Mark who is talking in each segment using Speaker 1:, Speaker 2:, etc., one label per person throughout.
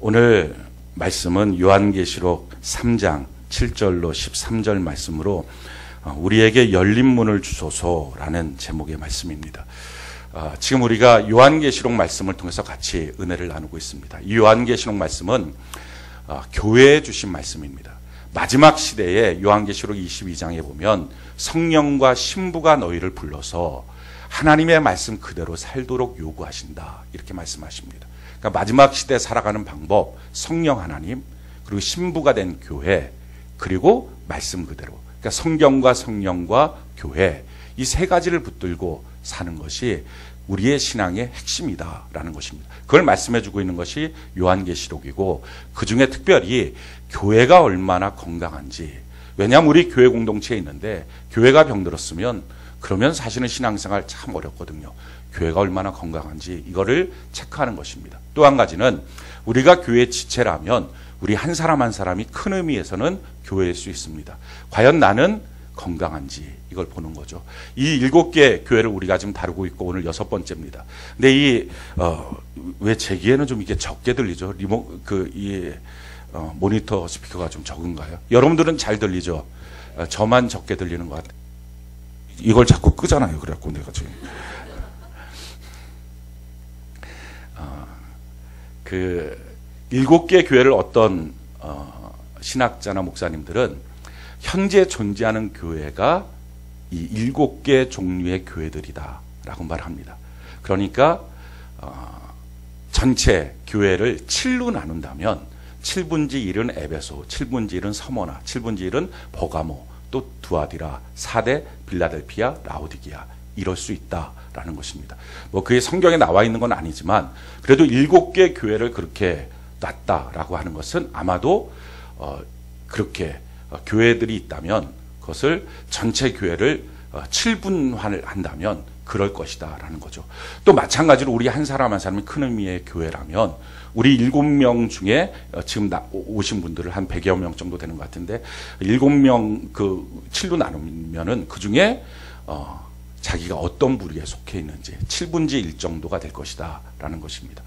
Speaker 1: 오늘 말씀은 요한계시록 3장 7절로 13절 말씀으로 우리에게 열린 문을 주소서라는 제목의 말씀입니다. 지금 우리가 요한계시록 말씀을 통해서 같이 은혜를 나누고 있습니다. 이 요한계시록 말씀은 교회에 주신 말씀입니다. 마지막 시대에 요한계시록 22장에 보면 성령과 신부가 너희를 불러서 하나님의 말씀 그대로 살도록 요구하신다, 이렇게 말씀하십니다. 그러니까 마지막 시대에 살아가는 방법, 성령 하나님, 그리고 신부가 된 교회, 그리고 말씀 그대로, 그러니까 성경과 성령과 교회, 이 세 가지를 붙들고 사는 것이 우리의 신앙의 핵심이다라는 것입니다. 그걸 말씀해 주고 있는 것이 요한계시록이고, 그 중에 특별히 교회가 얼마나 건강한지, 왜냐하면 우리 교회 공동체에 있는데 교회가 병들었으면 그러면 사실은 신앙생활 참 어렵거든요. 교회가 얼마나 건강한지 이거를 체크하는 것입니다. 또 한 가지는 우리가 교회 지체라면 우리 한 사람 한 사람이 큰 의미에서는 교회일 수 있습니다. 과연 나는 건강한지 이걸 보는 거죠. 이 7개 교회를 우리가 지금 다루고 있고 오늘 6번째입니다. 근데 왜 제 귀에는 좀 이게 적게 들리죠? 모니터 스피커가 좀 적은가요? 여러분들은 잘 들리죠? 저만 적게 들리는 것 같아요. 이걸 자꾸 끄잖아요. 그래갖고 내가 지금. 그 7개 교회를 어떤 신학자나 목사님들은 현재 존재하는 교회가 이 7개 종류의 교회들이다라고 말합니다. 그러니까 전체 교회를 7로 나눈다면 7분지 1은 에베소, 7분지 1은 서머나, 7분지 1은 버가모, 또 두아디라, 4대 빌라델피아, 라오디게아, 이럴 수 있다라는 것입니다. 그게 성경에 나와 있는 건 아니지만 그래도 7개 교회를 그렇게 놨다라고 하는 것은 아마도 그렇게 교회들이 있다면 그것을 전체 교회를 7분화를 한다면 그럴 것이다 라는 거죠. 또 마찬가지로 우리 한 사람 한 사람이 큰 의미의 교회라면 우리 7명 중에 지금 오신 분들을 한 100여 명 정도 되는 것 같은데 7명 7로 나누면은 그 중에 자기가 어떤 부류에 속해 있는지 7분지 1 정도가 될 것이다 라는 것입니다.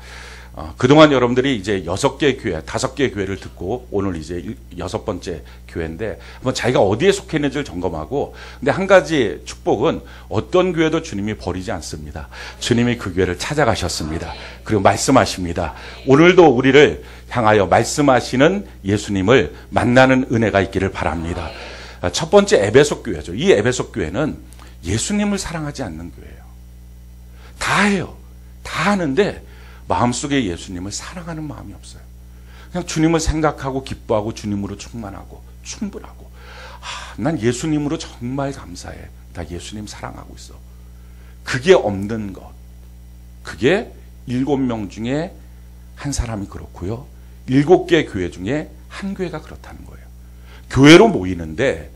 Speaker 1: 그동안 여러분들이 이제 6개 교회, 5개 교회를 듣고 오늘 이제 6번째 교회인데 한번 자기가 어디에 속해 있는지를 점검하고, 근데 한 가지 축복은 어떤 교회도 주님이 버리지 않습니다. 주님이 그 교회를 찾아가셨습니다. 그리고 말씀하십니다. 오늘도 우리를 향하여 말씀하시는 예수님을 만나는 은혜가 있기를 바랍니다. 첫 번째 에베소 교회죠. 이 에베소 교회는 예수님을 사랑하지 않는 교회예요. 다 해요. 다 하는데 마음속에 예수님을 사랑하는 마음이 없어요. 그냥 주님을 생각하고 기뻐하고 주님으로 충만하고 충분하고, 난 예수님으로 정말 감사해. 나 예수님 사랑하고 있어. 그게 없는 것. 그게 7명 중에 한 사람이 그렇고요. 7개 교회 중에 한 교회가 그렇다는 거예요. 교회로 모이는데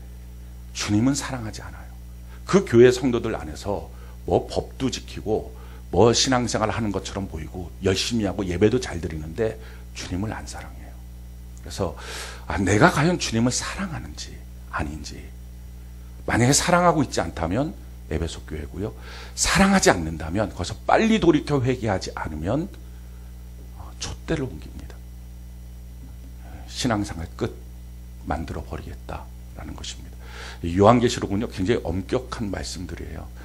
Speaker 1: 주님은 사랑하지 않아요. 그 교회 성도들 안에서 법도 지키고 신앙생활을 하는 것처럼 보이고 열심히 하고 예배도 잘 드리는데 주님을 안 사랑해요. 그래서 내가 과연 주님을 사랑하는지 아닌지, 만약에 사랑하고 있지 않다면 에베소 교회고요. 사랑하지 않는다면 거기서 빨리 돌이켜 회개하지 않으면 촛대를 옮깁니다. 신앙생활 끝 만들어 버리겠다라는 것입니다. 요한계시록은요 굉장히 엄격한 말씀들이에요.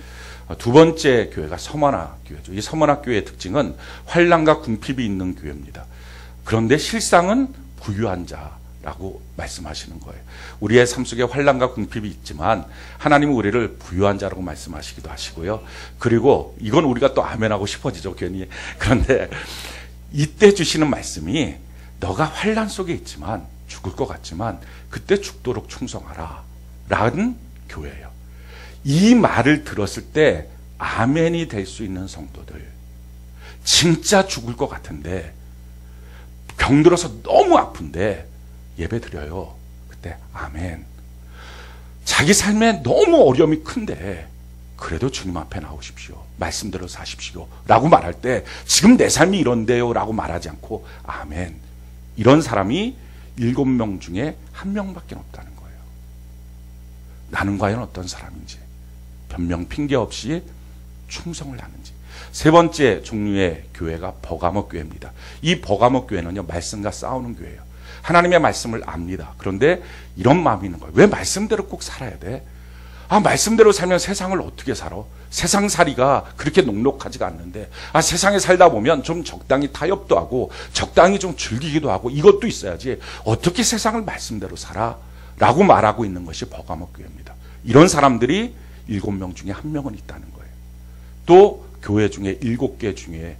Speaker 1: 두 번째 교회가 서머나 교회죠. 이 서머나 교회의 특징은 환난과 궁핍이 있는 교회입니다. 그런데 실상은 부유한 자라고 말씀하시는 거예요. 우리의 삶 속에 환난과 궁핍이 있지만 하나님은 우리를 부유한 자라고 말씀하시기도 하시고요. 그리고 이건 우리가 또 아멘하고 싶어지죠, 괜히. 그런데 이때 주시는 말씀이 너가 환난 속에 있지만 죽을 것 같지만 그때 죽도록 충성하라 라는 교회예요. 이 말을 들었을 때 아멘이 될 수 있는 성도들, 진짜 죽을 것 같은데 병들어서 너무 아픈데 예배 드려요. 그때 아멘. 자기 삶에 너무 어려움이 큰데 그래도 주님 앞에 나오십시오. 말씀대로 사십시오 라고 말할 때 지금 내 삶이 이런데요 라고 말하지 않고 아멘. 이런 사람이 7명 중에 1명밖에 없다는 거예요. 나는 과연 어떤 사람인지, 변명 핑계 없이 충성을 하는지. 세 번째 종류의 교회가 버가모 교회입니다. 이 버가모 교회는요, 말씀과 싸우는 교회예요. 하나님의 말씀을 압니다. 그런데 이런 마음이 있는 거예요. 왜 말씀대로 꼭 살아야 돼? 말씀대로 살면 세상을 어떻게 살아? 세상살이가 그렇게 녹록하지가 않는데, 세상에 살다 보면 좀 적당히 타협도 하고 적당히 좀 즐기기도 하고 이것도 있어야지 어떻게 세상을 말씀대로 살아? 라고 말하고 있는 것이 버가모 교회입니다. 이런 사람들이 7명 중에 1명은 있다는 거예요. 또 교회 중에 7개 중에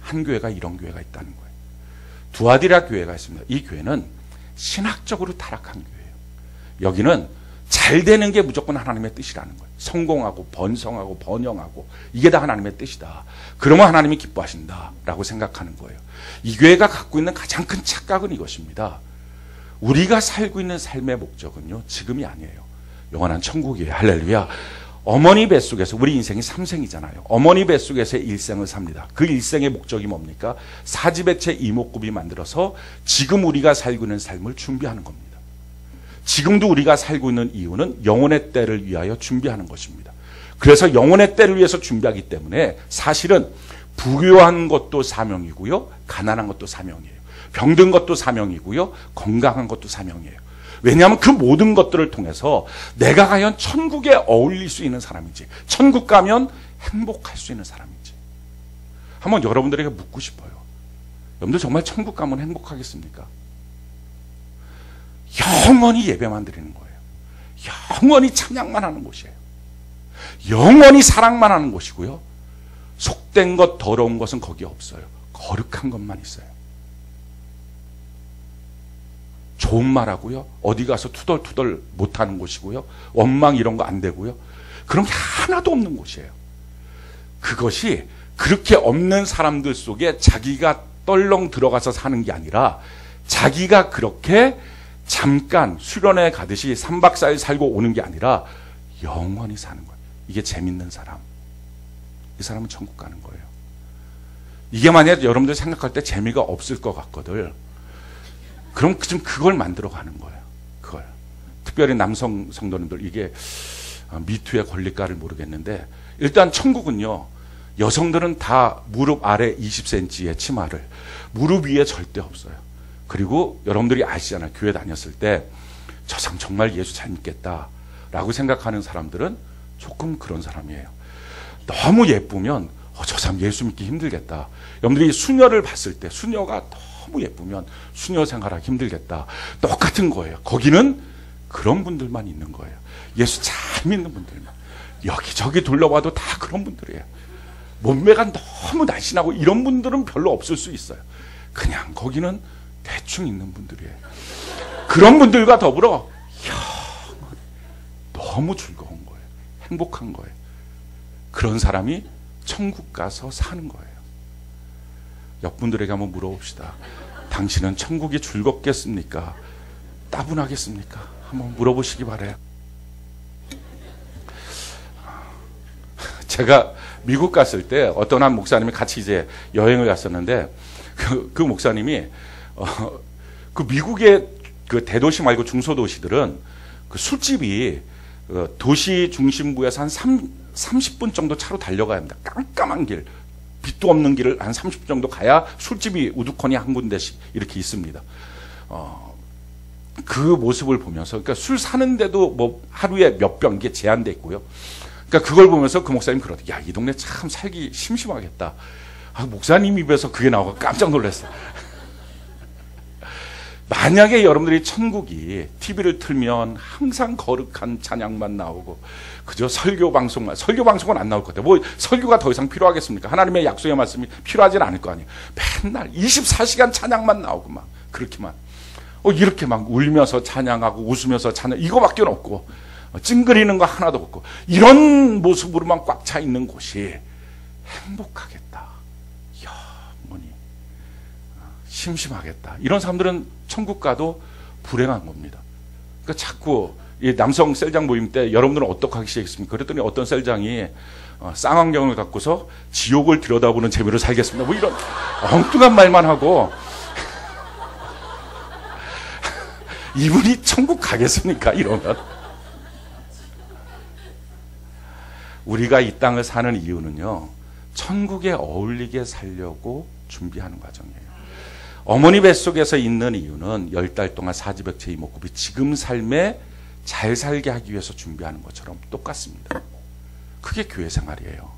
Speaker 1: 한 교회가 이런 교회가 있다는 거예요. 두아디라 교회가 있습니다. 이 교회는 신학적으로 타락한 교회예요. 여기는 잘 되는 게 무조건 하나님의 뜻이라는 거예요. 성공하고 번성하고 번영하고 이게 다 하나님의 뜻이다. 그러면 하나님이 기뻐하신다라고 생각하는 거예요. 이 교회가 갖고 있는 가장 큰 착각은 이것입니다. 우리가 살고 있는 삶의 목적은요, 지금이 아니에요. 영원한 천국이에요. 할렐루야. 어머니 뱃속에서, 우리 인생이 3생이잖아요. 어머니 뱃속에서 일생을 삽니다. 그 일생의 목적이 뭡니까? 사지배체 이목구비 만들어서 지금 우리가 살고 있는 삶을 준비하는 겁니다. 지금도 우리가 살고 있는 이유는 영혼의 때를 위하여 준비하는 것입니다. 그래서 영혼의 때를 위해서 준비하기 때문에 사실은 부유한 것도 사명이고요, 가난한 것도 사명이에요. 병든 것도 사명이고요, 건강한 것도 사명이에요. 왜냐하면 그 모든 것들을 통해서 내가 과연 천국에 어울릴 수 있는 사람인지, 천국 가면 행복할 수 있는 사람인지 한번 여러분들에게 묻고 싶어요. 여러분들 정말 천국 가면 행복하겠습니까? 영원히 예배만 드리는 거예요. 영원히 찬양만 하는 곳이에요. 영원히 사랑만 하는 곳이고요, 속된 것, 더러운 것은 거기에 없어요. 거룩한 것만 있어요. 좋은 말하고요, 어디 가서 투덜투덜 못하는 곳이고요, 원망 이런 거 안 되고요, 그런 게 하나도 없는 곳이에요. 그것이 그렇게 없는 사람들 속에 자기가 떨렁 들어가서 사는 게 아니라 자기가 그렇게 잠깐 수련회 가듯이 3박 4일 살고 오는 게 아니라 영원히 사는 거예요. 이게 재밌는 사람, 이 사람은 천국 가는 거예요. 이게 만약에 여러분들 생각할 때 재미가 없을 것 같거든. 그럼 좀 그걸 만들어 가는 거예요. 그걸. 특별히 남성 성도님들, 이게 미투에 걸릴까를 모르겠는데, 일단 천국은요, 여성들은 다 무릎 아래 20cm의 치마를, 무릎 위에 절대 없어요. 그리고 여러분들이 아시잖아요. 교회 다녔을 때 저 사람 정말 예수 잘 믿겠다 라고 생각하는 사람들은 조금 그런 사람이에요. 너무 예쁘면 저 사람 예수 믿기 힘들겠다. 여러분들이 수녀를 봤을 때 수녀가 너무 예쁘면 수녀 생활하기 힘들겠다. 똑같은 거예요. 거기는 그런 분들만 있는 거예요. 예수 잘 믿는 분들만. 여기저기 둘러봐도 다 그런 분들이에요. 몸매가 너무 날씬하고 이런 분들은 별로 없을 수 있어요. 그냥 거기는 대충 있는 분들이에요. 그런 분들과 더불어 너무 즐거운 거예요. 행복한 거예요. 그런 사람이 천국 가서 사는 거예요. 옆분들에게 한번 물어봅시다. 당신은 천국이 즐겁겠습니까? 따분하겠습니까? 한번 물어보시기 바라요. 제가 미국 갔을 때 어떤 한 목사님이 같이 이제 여행을 갔었는데, 그 목사님이 그 미국의 그 대도시 말고 중소도시들은 그 술집이 도시 중심부에서 한 30분 정도 차로 달려가야 합니다. 깜깜한 길, 빛도 없는 길을 한 30분 정도 가야 술집이 우두커니 한 군데씩 이렇게 있습니다. 그 모습을 보면서, 그러니까 술 사는데도 뭐 하루에 몇 병 이게 제한돼 있고요. 그러니까 그걸 보면서 그 목사님 그러더니, 야, 이 동네 참 살기 심심하겠다. 목사님 입에서 그게 나오고 깜짝 놀랐어요. 만약에 여러분들이 천국이 TV를 틀면 항상 거룩한 찬양만 나오고 그저 설교 방송은 안 나올 것 같아요. 뭐 설교가 더 이상 필요하겠습니까? 하나님의 약속의 말씀이 필요하진 않을 거 아니에요. 맨날 24시간 찬양만 나오고 막 그렇게만 이렇게 막 울면서 찬양하고 웃으면서 찬양, 이거밖에 없고 찡그리는 거 하나도 없고 이런 모습으로만 꽉 차 있는 곳이 행복하겠다. 영원히 심심하겠다. 이런 사람들은 천국 가도 불행한 겁니다. 그러니까 자꾸 이 남성 셀장 모임 때 여러분들은 어떻게 하기 시작했습니까? 그랬더니 어떤 셀장이 쌍안경을 갖고서 지옥을 들여다보는 재미로 살겠습니다. 뭐 이런 엉뚱한 말만 하고 이분이 천국 가겠습니까? 이러면. 우리가 이 땅을 사는 이유는요, 천국에 어울리게 살려고 준비하는 과정이에요. 어머니 뱃속에서 있는 이유는 10달 동안 사지벽체 이목구비 지금 삶에 잘 살게 하기 위해서 준비하는 것처럼 똑같습니다. 그게 교회 생활이에요.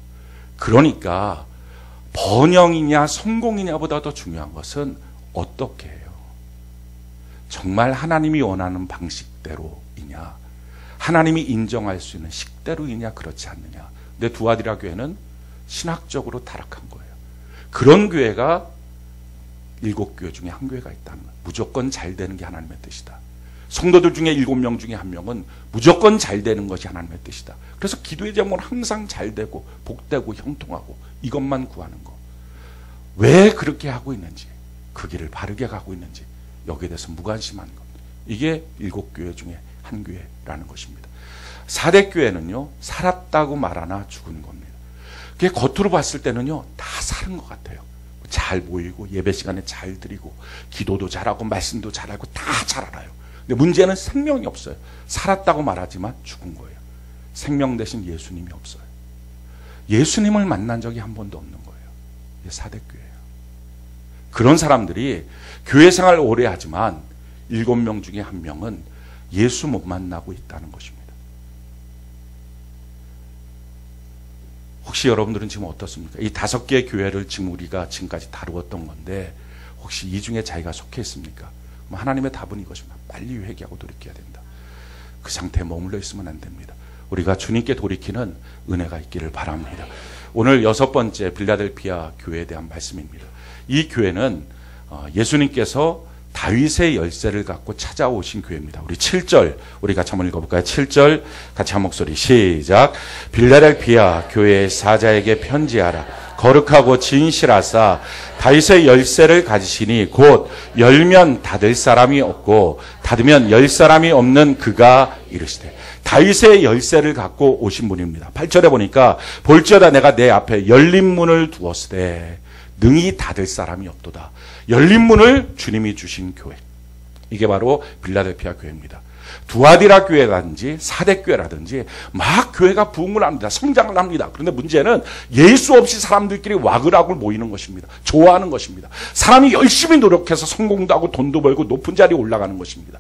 Speaker 1: 그러니까 번영이냐 성공이냐보다 더 중요한 것은 어떻게 해요. 정말 하나님이 원하는 방식대로이냐, 하나님이 인정할 수 있는 식대로이냐, 그렇지 않느냐. 근데 두아디라 교회는 신학적으로 타락한 거예요. 그런 교회가 7교회 중에 한 교회가 있다는 거예요. 무조건 잘 되는 게 하나님의 뜻이다. 성도들 중에 7명 중에 1명은 무조건 잘 되는 것이 하나님의 뜻이다. 그래서 기도의 제목은 항상 잘 되고 복되고 형통하고 이것만 구하는 거. 왜 그렇게 하고 있는지, 그 길을 바르게 가고 있는지 여기에 대해서 무관심한 것. 이게 7교회 중에 한 교회라는 것입니다. 4대 교회는요, 살았다고 말하나 죽은 겁니다. 그게 겉으로 봤을 때는요, 다 사는 것 같아요. 잘 모이고 예배 시간에 잘 드리고 기도도 잘하고 말씀도 잘하고 다 잘 알아요. 근데 문제는 생명이 없어요. 살았다고 말하지만 죽은 거예요. 생명 대신 예수님이 없어요. 예수님을 만난 적이 한 번도 없는 거예요. 이게 4대 교회예요. 그런 사람들이 교회 생활 오래 하지만 7명 중에 1명은 예수 못 만나고 있다는 것입니다. 혹시 여러분들은 지금 어떻습니까? 이 5개의 교회를 지금 우리가 지금까지 다루었던 건데 혹시 이 중에 자기가 속해 있습니까? 그럼 하나님의 답은 이것입니다. 빨리 회개하고 돌이켜야 된다. 그 상태에 머물러 있으면 안 됩니다. 우리가 주님께 돌이키는 은혜가 있기를 바랍니다. 오늘 6번째 빌라델피아 교회에 대한 말씀입니다. 이 교회는 예수님께서 다윗의 열쇠를 갖고 찾아오신 교회입니다. 우리 7절 우리 같이 한번 읽어볼까요? 7절 같이 한 목소리 시작. 빌라델피아 교회의 사자에게 편지하라. 거룩하고 진실하사 다윗의 열쇠를 가지시니 곧 열면 닫을 사람이 없고 닫으면 열 사람이 없는 그가 이르시되. 다윗의 열쇠를 갖고 오신 분입니다. 8절에 보니까 볼지어다 내가 내 앞에 열린 문을 두었으되 능히 닫을 사람이 없도다. 열린 문을 주님이 주신 교회. 이게 바로 빌라델피아 교회입니다. 두아디라 교회라든지 4대 교회라든지 막 교회가 부흥을 합니다. 성장을 합니다. 그런데 문제는 예수 없이 사람들끼리 와글와글 모이는 것입니다. 좋아하는 것입니다. 사람이 열심히 노력해서 성공도 하고 돈도 벌고 높은 자리에 올라가는 것입니다.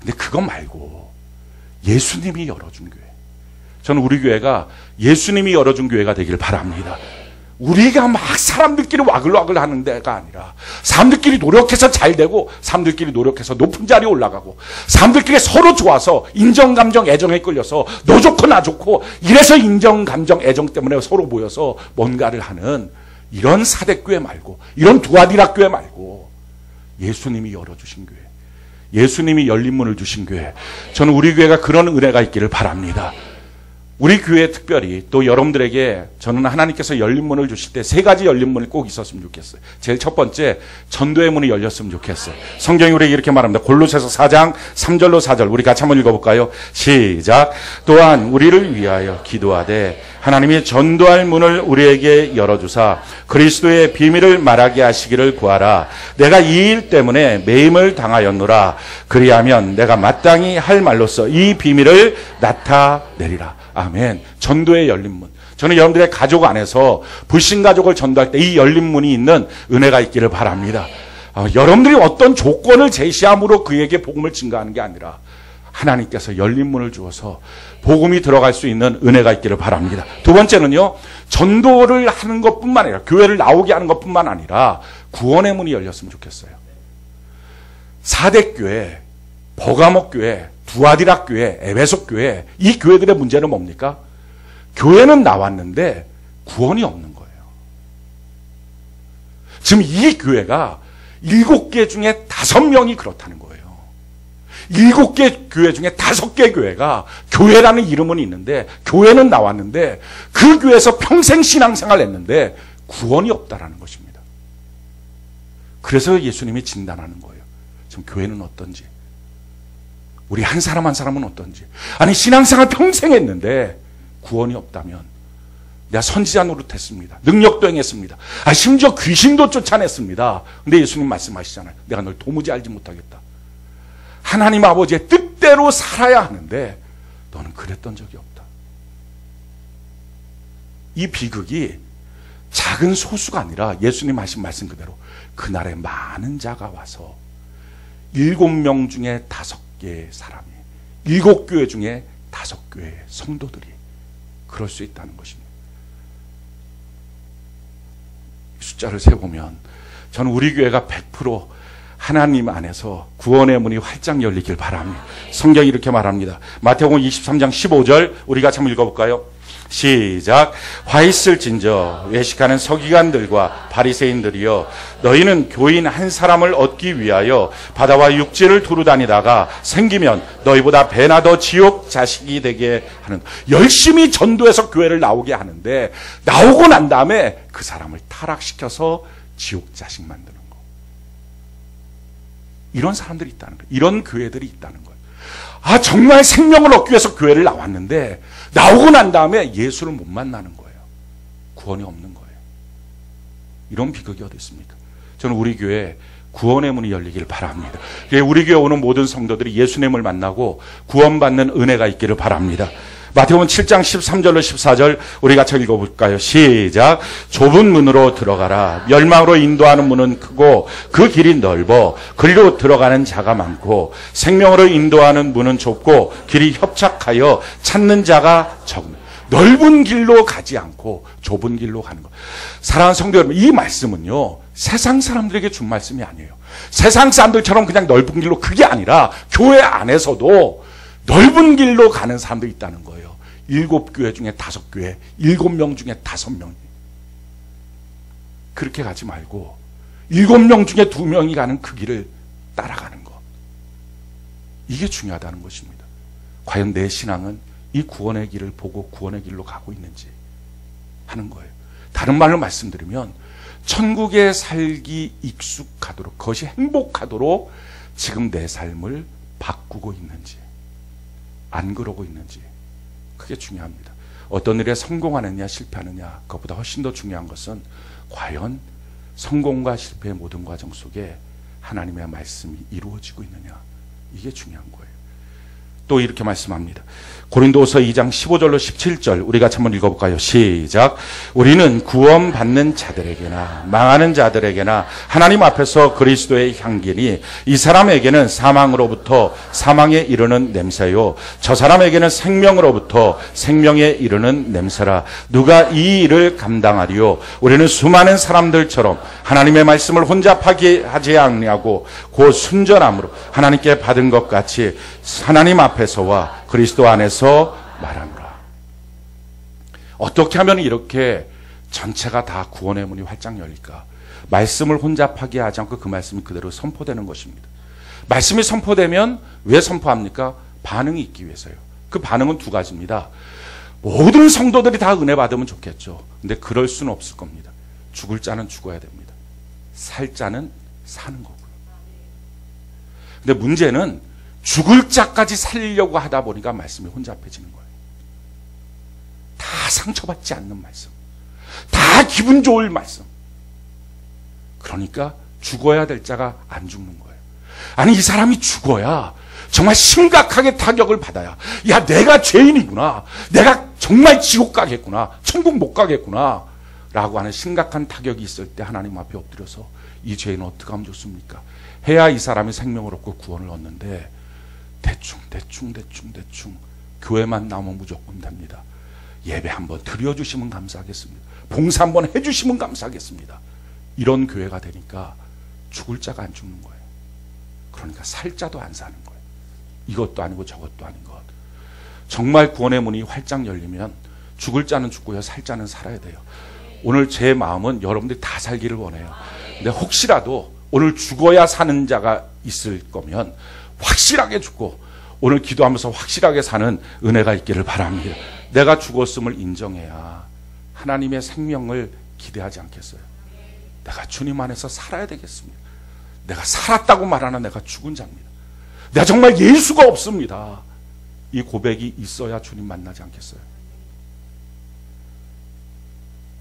Speaker 1: 근데 그거 말고 예수님이 열어준 교회. 저는 우리 교회가 예수님이 열어준 교회가 되길 바랍니다. 우리가 막 사람들끼리 와글와글 하는 데가 아니라 사람들끼리 노력해서 잘 되고 사람들끼리 노력해서 높은 자리에 올라가고 사람들끼리 서로 좋아서 인정감정 애정에 끌려서 너 좋고 나 좋고 이래서 인정감정 애정 때문에 서로 모여서 뭔가를 하는 이런 4대 교회 말고 이런 두아디라 교회 말고 예수님이 열어주신 교회, 예수님이 열린 문을 주신 교회. 저는 우리 교회가 그런 은혜가 있기를 바랍니다. 우리 교회 특별히 또 여러분들에게 저는 하나님께서 열린 문을 주실 때 3가지 열린 문이 꼭 있었으면 좋겠어요. 제일 첫 번째, 전도의 문이 열렸으면 좋겠어요. 성경이 우리에게 이렇게 말합니다. 골로새서 4장 3절로 4절 우리 같이 한번 읽어볼까요? 시작. 또한 우리를 위하여 기도하되 하나님이 전도할 문을 우리에게 열어주사 그리스도의 비밀을 말하게 하시기를 구하라. 내가 이 일 때문에 매임을 당하였노라. 그리하면 내가 마땅히 할 말로써 이 비밀을 나타내리라. 아멘. 전도의 열린 문. 저는 여러분들의 가족 안에서 불신 가족을 전도할 때 이 열린 문이 있는 은혜가 있기를 바랍니다. 여러분들이 어떤 조건을 제시함으로 그에게 복음을 증가하는 게 아니라 하나님께서 열린 문을 주어서 복음이 들어갈 수 있는 은혜가 있기를 바랍니다. 두 번째는요, 전도를 하는 것뿐만 아니라 교회를 나오게 하는 것뿐만 아니라 구원의 문이 열렸으면 좋겠어요. 4대 교회, 버가목 교회, 두아디라 교회, 에베소 교회, 이 교회들의 문제는 뭡니까? 교회는 나왔는데 구원이 없는 거예요. 지금 이 교회가 7개 중에 5명이 그렇다는 거예요. 7개 교회 중에 5개 교회가 교회라는 이름은 있는데 교회는 나왔는데 그 교회에서 평생 신앙생활을 했는데 구원이 없다라는 것입니다. 그래서 예수님이 진단하는 거예요. 지금 교회는 어떤지, 우리 한 사람 한 사람은 어떤지. 아니 신앙생활 평생 했는데 구원이 없다면 내가 선지자 노릇했습니다. 능력도 행했습니다. 심지어 귀신도 쫓아냈습니다. 근데 예수님 말씀하시잖아요. 내가 널 도무지 알지 못하겠다. 하나님 아버지의 뜻대로 살아야 하는데 너는 그랬던 적이 없다. 이 비극이 작은 소수가 아니라 예수님 하신 말씀 그대로 그날에 많은 자가 와서 7명 중에 5개의 사람이 7교회 중에 5교회의 성도들이 그럴 수 있다는 것입니다. 숫자를 세보면 저는 우리 교회가 100% 하나님 안에서 구원의 문이 활짝 열리길 바랍니다. 성경이 이렇게 말합니다. 마태복음 23장 15절 우리가 한번 읽어볼까요? 시작. 화 있을진저 외식하는 서기관들과 바리새인들이여 너희는 교인 한 사람을 얻기 위하여 바다와 육지를 두루 다니다가 생기면 너희보다 배나 더 지옥 자식이 되게 하는, 열심히 전도해서 교회를 나오게 하는데 나오고 난 다음에 그 사람을 타락시켜서 지옥 자식 만드는 거. 이런 사람들이 있다는 거예요. 이런 교회들이 있다는 거예요. 아, 정말 생명을 얻기 위해서 교회를 나왔는데 나오고 난 다음에 예수를 못 만나는 거예요. 구원이 없는 거예요. 이런 비극이 어디 있습니까? 저는 우리 교회 구원의 문이 열리길 바랍니다. 우리 교회 오는 모든 성도들이 예수님을 만나고 구원받는 은혜가 있기를 바랍니다. 마태복음 7장 13절로 14절 우리 같이 읽어볼까요? 시작. 좁은 문으로 들어가라. 멸망으로 인도하는 문은 크고 그 길이 넓어 그리로 들어가는 자가 많고 생명으로 인도하는 문은 좁고 길이 협착하여 찾는 자가 적네. 넓은 길로 가지 않고 좁은 길로 가는 것. 사랑하는 성도 여러분, 이 말씀은요 세상 사람들에게 준 말씀이 아니에요. 세상 사람들처럼 그냥 넓은 길로, 그게 아니라 교회 안에서도 넓은 길로 가는 사람들이 있다는 거예요. 7교회 중에 5교회, 7명 중에 5명이. 그렇게 가지 말고 7명 중에 2명이 가는 그 길을 따라가는 것. 이게 중요하다는 것입니다. 과연 내 신앙은 이 구원의 길을 보고 구원의 길로 가고 있는지 하는 거예요. 다른 말로 말씀드리면 천국에 살기 익숙하도록, 그것이 행복하도록 지금 내 삶을 바꾸고 있는지, 안 그러고 있는지, 그게 중요합니다. 어떤 일에 성공하느냐 실패하느냐, 그것보다 훨씬 더 중요한 것은 과연 성공과 실패의 모든 과정 속에 하나님의 말씀이 이루어지고 있느냐, 이게 중요한 거예요. 또 이렇게 말씀합니다. 고린도서 2장 15절로 17절 우리 같이 한번 읽어볼까요? 시작. 우리는 구원받는 자들에게나 망하는 자들에게나 하나님 앞에서 그리스도의 향기니 이 사람에게는 사망으로부터 사망에 이르는 냄새요 저 사람에게는 생명으로부터 생명에 이르는 냄새라. 누가 이 일을 감당하리요? 우리는 수많은 사람들처럼 하나님의 말씀을 혼잡하게 하지 않냐고 곧 순전함으로 하나님께 받은 것 같이 하나님 앞에서와 그리스도 안에서 말하노라. 어떻게 하면 이렇게 전체가 다 구원의 문이 활짝 열릴까? 말씀을 혼잡하게 하지 않고 그 말씀이 그대로 선포되는 것입니다. 말씀이 선포되면 왜 선포합니까? 반응이 있기 위해서요. 그 반응은 2가지입니다. 모든 성도들이 다 은혜 받으면 좋겠죠. 근데 그럴 수는 없을 겁니다. 죽을 자는 죽어야 됩니다. 살 자는 사는 거고요. 근데 문제는 죽을 자까지 살리려고 하다 보니까 말씀이 혼잡해지는 거예요. 다 상처받지 않는 말씀, 다 기분 좋을 말씀. 그러니까 죽어야 될 자가 안 죽는 거예요. 아니, 이 사람이 죽어야 정말 심각하게 타격을 받아야, 야, 내가 죄인이구나, 내가 정말 지옥 가겠구나, 천국 못 가겠구나 라고 하는 심각한 타격이 있을 때 하나님 앞에 엎드려서 이 죄인은 어떻게 하면 좋습니까? 해야 이 사람이 생명을 얻고 구원을 얻는데 대충 교회만 나오면 무조건 됩니다. 예배 한번 드려주시면 감사하겠습니다. 봉사 한번 해주시면 감사하겠습니다. 이런 교회가 되니까 죽을 자가 안 죽는 거예요. 그러니까 살 자도 안 사는 거예요. 이것도 아니고 저것도 아닌 것. 정말 구원의 문이 활짝 열리면 죽을 자는 죽고요, 살 자는 살아야 돼요. 오늘 제 마음은 여러분들이 다 살기를 원해요. 근데 혹시라도 오늘 죽어야 사는 자가 있을 거면 확실하게 죽고 오늘 기도하면서 확실하게 사는 은혜가 있기를 바랍니다. 내가 죽었음을 인정해야 하나님의 생명을 기대하지 않겠어요? 내가 주님 안에서 살아야 되겠습니다. 내가 살았다고 말하는 내가 죽은 자입니다. 내가 정말 예수가 없습니다. 이 고백이 있어야 주님 만나지 않겠어요?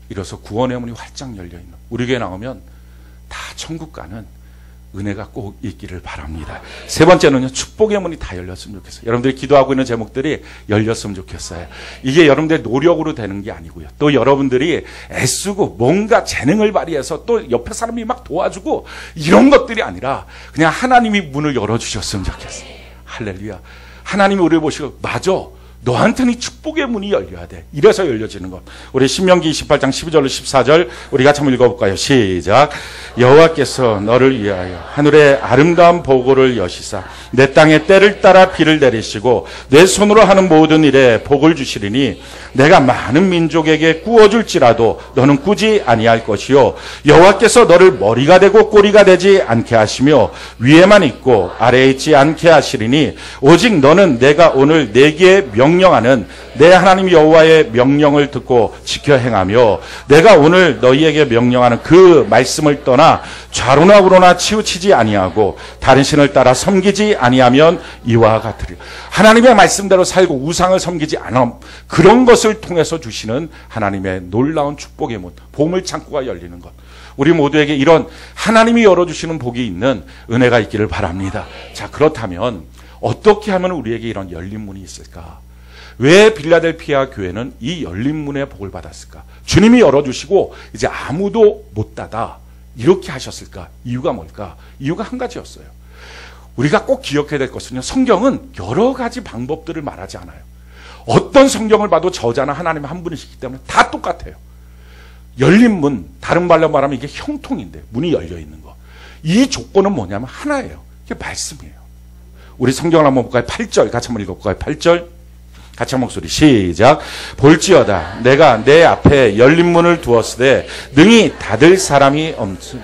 Speaker 1: 이래서 구원의 문이 활짝 열려있는 우리 교회 나오면 다 천국 가는 은혜가 꼭 있기를 바랍니다. 세 번째는요, 축복의 문이 다 열렸으면 좋겠어요. 여러분들이 기도하고 있는 제목들이 열렸으면 좋겠어요. 이게 여러분들의 노력으로 되는 게 아니고요. 또 여러분들이 애쓰고 뭔가 재능을 발휘해서 또 옆에 사람이 막 도와주고 이런 것들이 아니라 그냥 하나님이 문을 열어주셨으면 좋겠어요. 할렐루야. 하나님이 우리를 보시고, 맞아, 너한테는 축복의 문이 열려야 돼. 이래서 열려지는 것. 우리 신명기 28장 12절로 14절 우리 같이 한번 읽어볼까요? 시작. 여호와께서 너를 위하여 하늘의 아름다운 보고를 여시사 내 땅에 때를 따라 비를 내리시고 내 손으로 하는 모든 일에 복을 주시리니 내가 많은 민족에게 꾸어줄지라도 너는 꾸지 아니할 것이요 여호와께서 너를 머리가 되고 꼬리가 되지 않게 하시며 위에만 있고 아래에 있지 않게 하시리니 오직 너는 내가 오늘 내게 명령하는 내 하나님 여호와의 명령을 듣고 지켜 행하며 내가 오늘 너희에게 명령하는 그 말씀을 떠나 좌로나 우로나 치우치지 아니하고 다른 신을 따라 섬기지 아니하면 이와 같으리라. 하나님의 말씀대로 살고 우상을 섬기지 않음, 그런 것을 통해서 주시는 하나님의 놀라운 축복의 문, 보물 창고가 열리는 것. 우리 모두에게 이런 하나님이 열어주시는 복이 있는 은혜가 있기를 바랍니다. 자, 그렇다면 어떻게 하면 우리에게 이런 열린 문이 있을까? 왜 빌라델피아 교회는 이 열린 문의 복을 받았을까? 주님이 열어주시고 이제 아무도 못 닫아. 이렇게 하셨을까? 이유가 뭘까? 이유가 한 가지였어요. 우리가 꼭 기억해야 될 것은요, 성경은 여러 가지 방법들을 말하지 않아요. 어떤 성경을 봐도 저자는 하나님 한 분이시기 때문에 다 똑같아요. 열린 문, 다른 말로 말하면 이게 형통인데 문이 열려 있는 거. 이 조건은 뭐냐면 하나예요. 이게 말씀이에요. 우리 성경을 한번 볼까요? 8절 같이 한번 읽어볼까요? 8절 같이 한 목소리 시작. 볼지어다 내가 내 앞에 열린 문을 두었으되 능히 닫을 사람이 없으며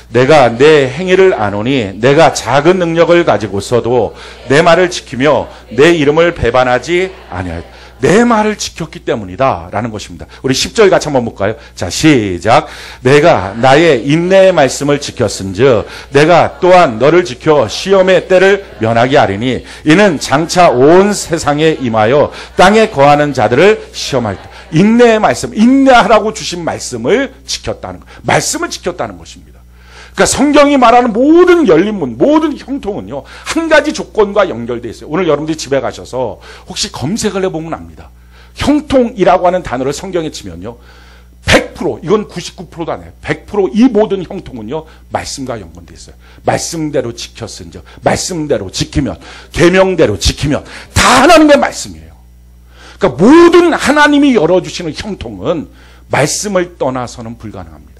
Speaker 1: 내가 내 행위를 아노니 내가 작은 능력을 가지고서도 내 말을 지키며 내 이름을 배반하지 아니하였다. 내 말을 지켰기 때문이다 라는 것입니다. 우리 10절 같이 한번 볼까요? 자, 시작. 내가 나의 인내의 말씀을 지켰은즉 내가 또한 너를 지켜 시험의 때를 면하게 하리니 이는 장차 온 세상에 임하여 땅에 거하는 자들을 시험할 때. 인내의 말씀, 인내하라고 주신 말씀을 지켰다는 것, 말씀을 지켰다는 것입니다. 그러니까 성경이 말하는 모든 열린 문, 모든 형통은요, 한 가지 조건과 연결되어 있어요. 오늘 여러분들이 집에 가셔서 혹시 검색을 해보면 압니다. 형통이라고 하는 단어를 성경에 치면요, 100%, 이건 99%도 아니에요. 100% 이 모든 형통은요, 말씀과 연관되어 있어요. 말씀대로 지켰은즉, 말씀대로 지키면, 계명대로 지키면 다 하나님의 말씀이에요. 그러니까 모든 하나님이 열어주시는 형통은 말씀을 떠나서는 불가능합니다.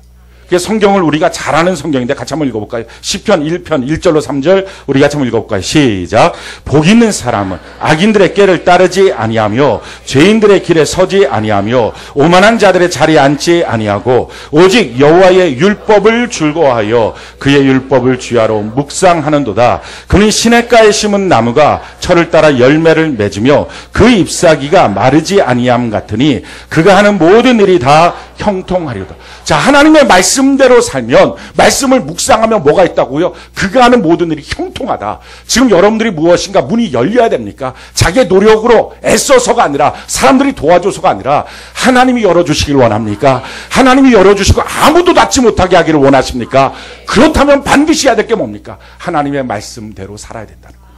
Speaker 1: 그게 성경을 우리가 잘 아는 성경인데 같이 한번 읽어볼까요? 시편 1편 1절로 3절 우리 같이 한번 읽어볼까요? 시작. 복 있는 사람은 악인들의 꾀를 따르지 아니하며 죄인들의 길에 서지 아니하며 오만한 자들의 자리에 앉지 아니하고 오직 여호와의 율법을 즐거워하여 그의 율법을 주야로 묵상하는도다. 그는 시냇가에 심은 나무가 철을 따라 열매를 맺으며 그 잎사귀가 마르지 아니함 같으니 그가 하는 모든 일이 다 형통하리로다. 자, 하나님의 말씀대로 살면, 말씀을 묵상하면 뭐가 있다고요? 그가 하는 모든 일이 형통하다. 지금 여러분들이 무엇인가 문이 열려야 됩니까? 자기의 노력으로 애써서가 아니라, 사람들이 도와줘서가 아니라 하나님이 열어주시길 원합니까? 하나님이 열어주시고 아무도 닫지 못하게 하기를 원하십니까? 그렇다면 반드시 해야 될 게 뭡니까? 하나님의 말씀대로 살아야 된다는 거예요.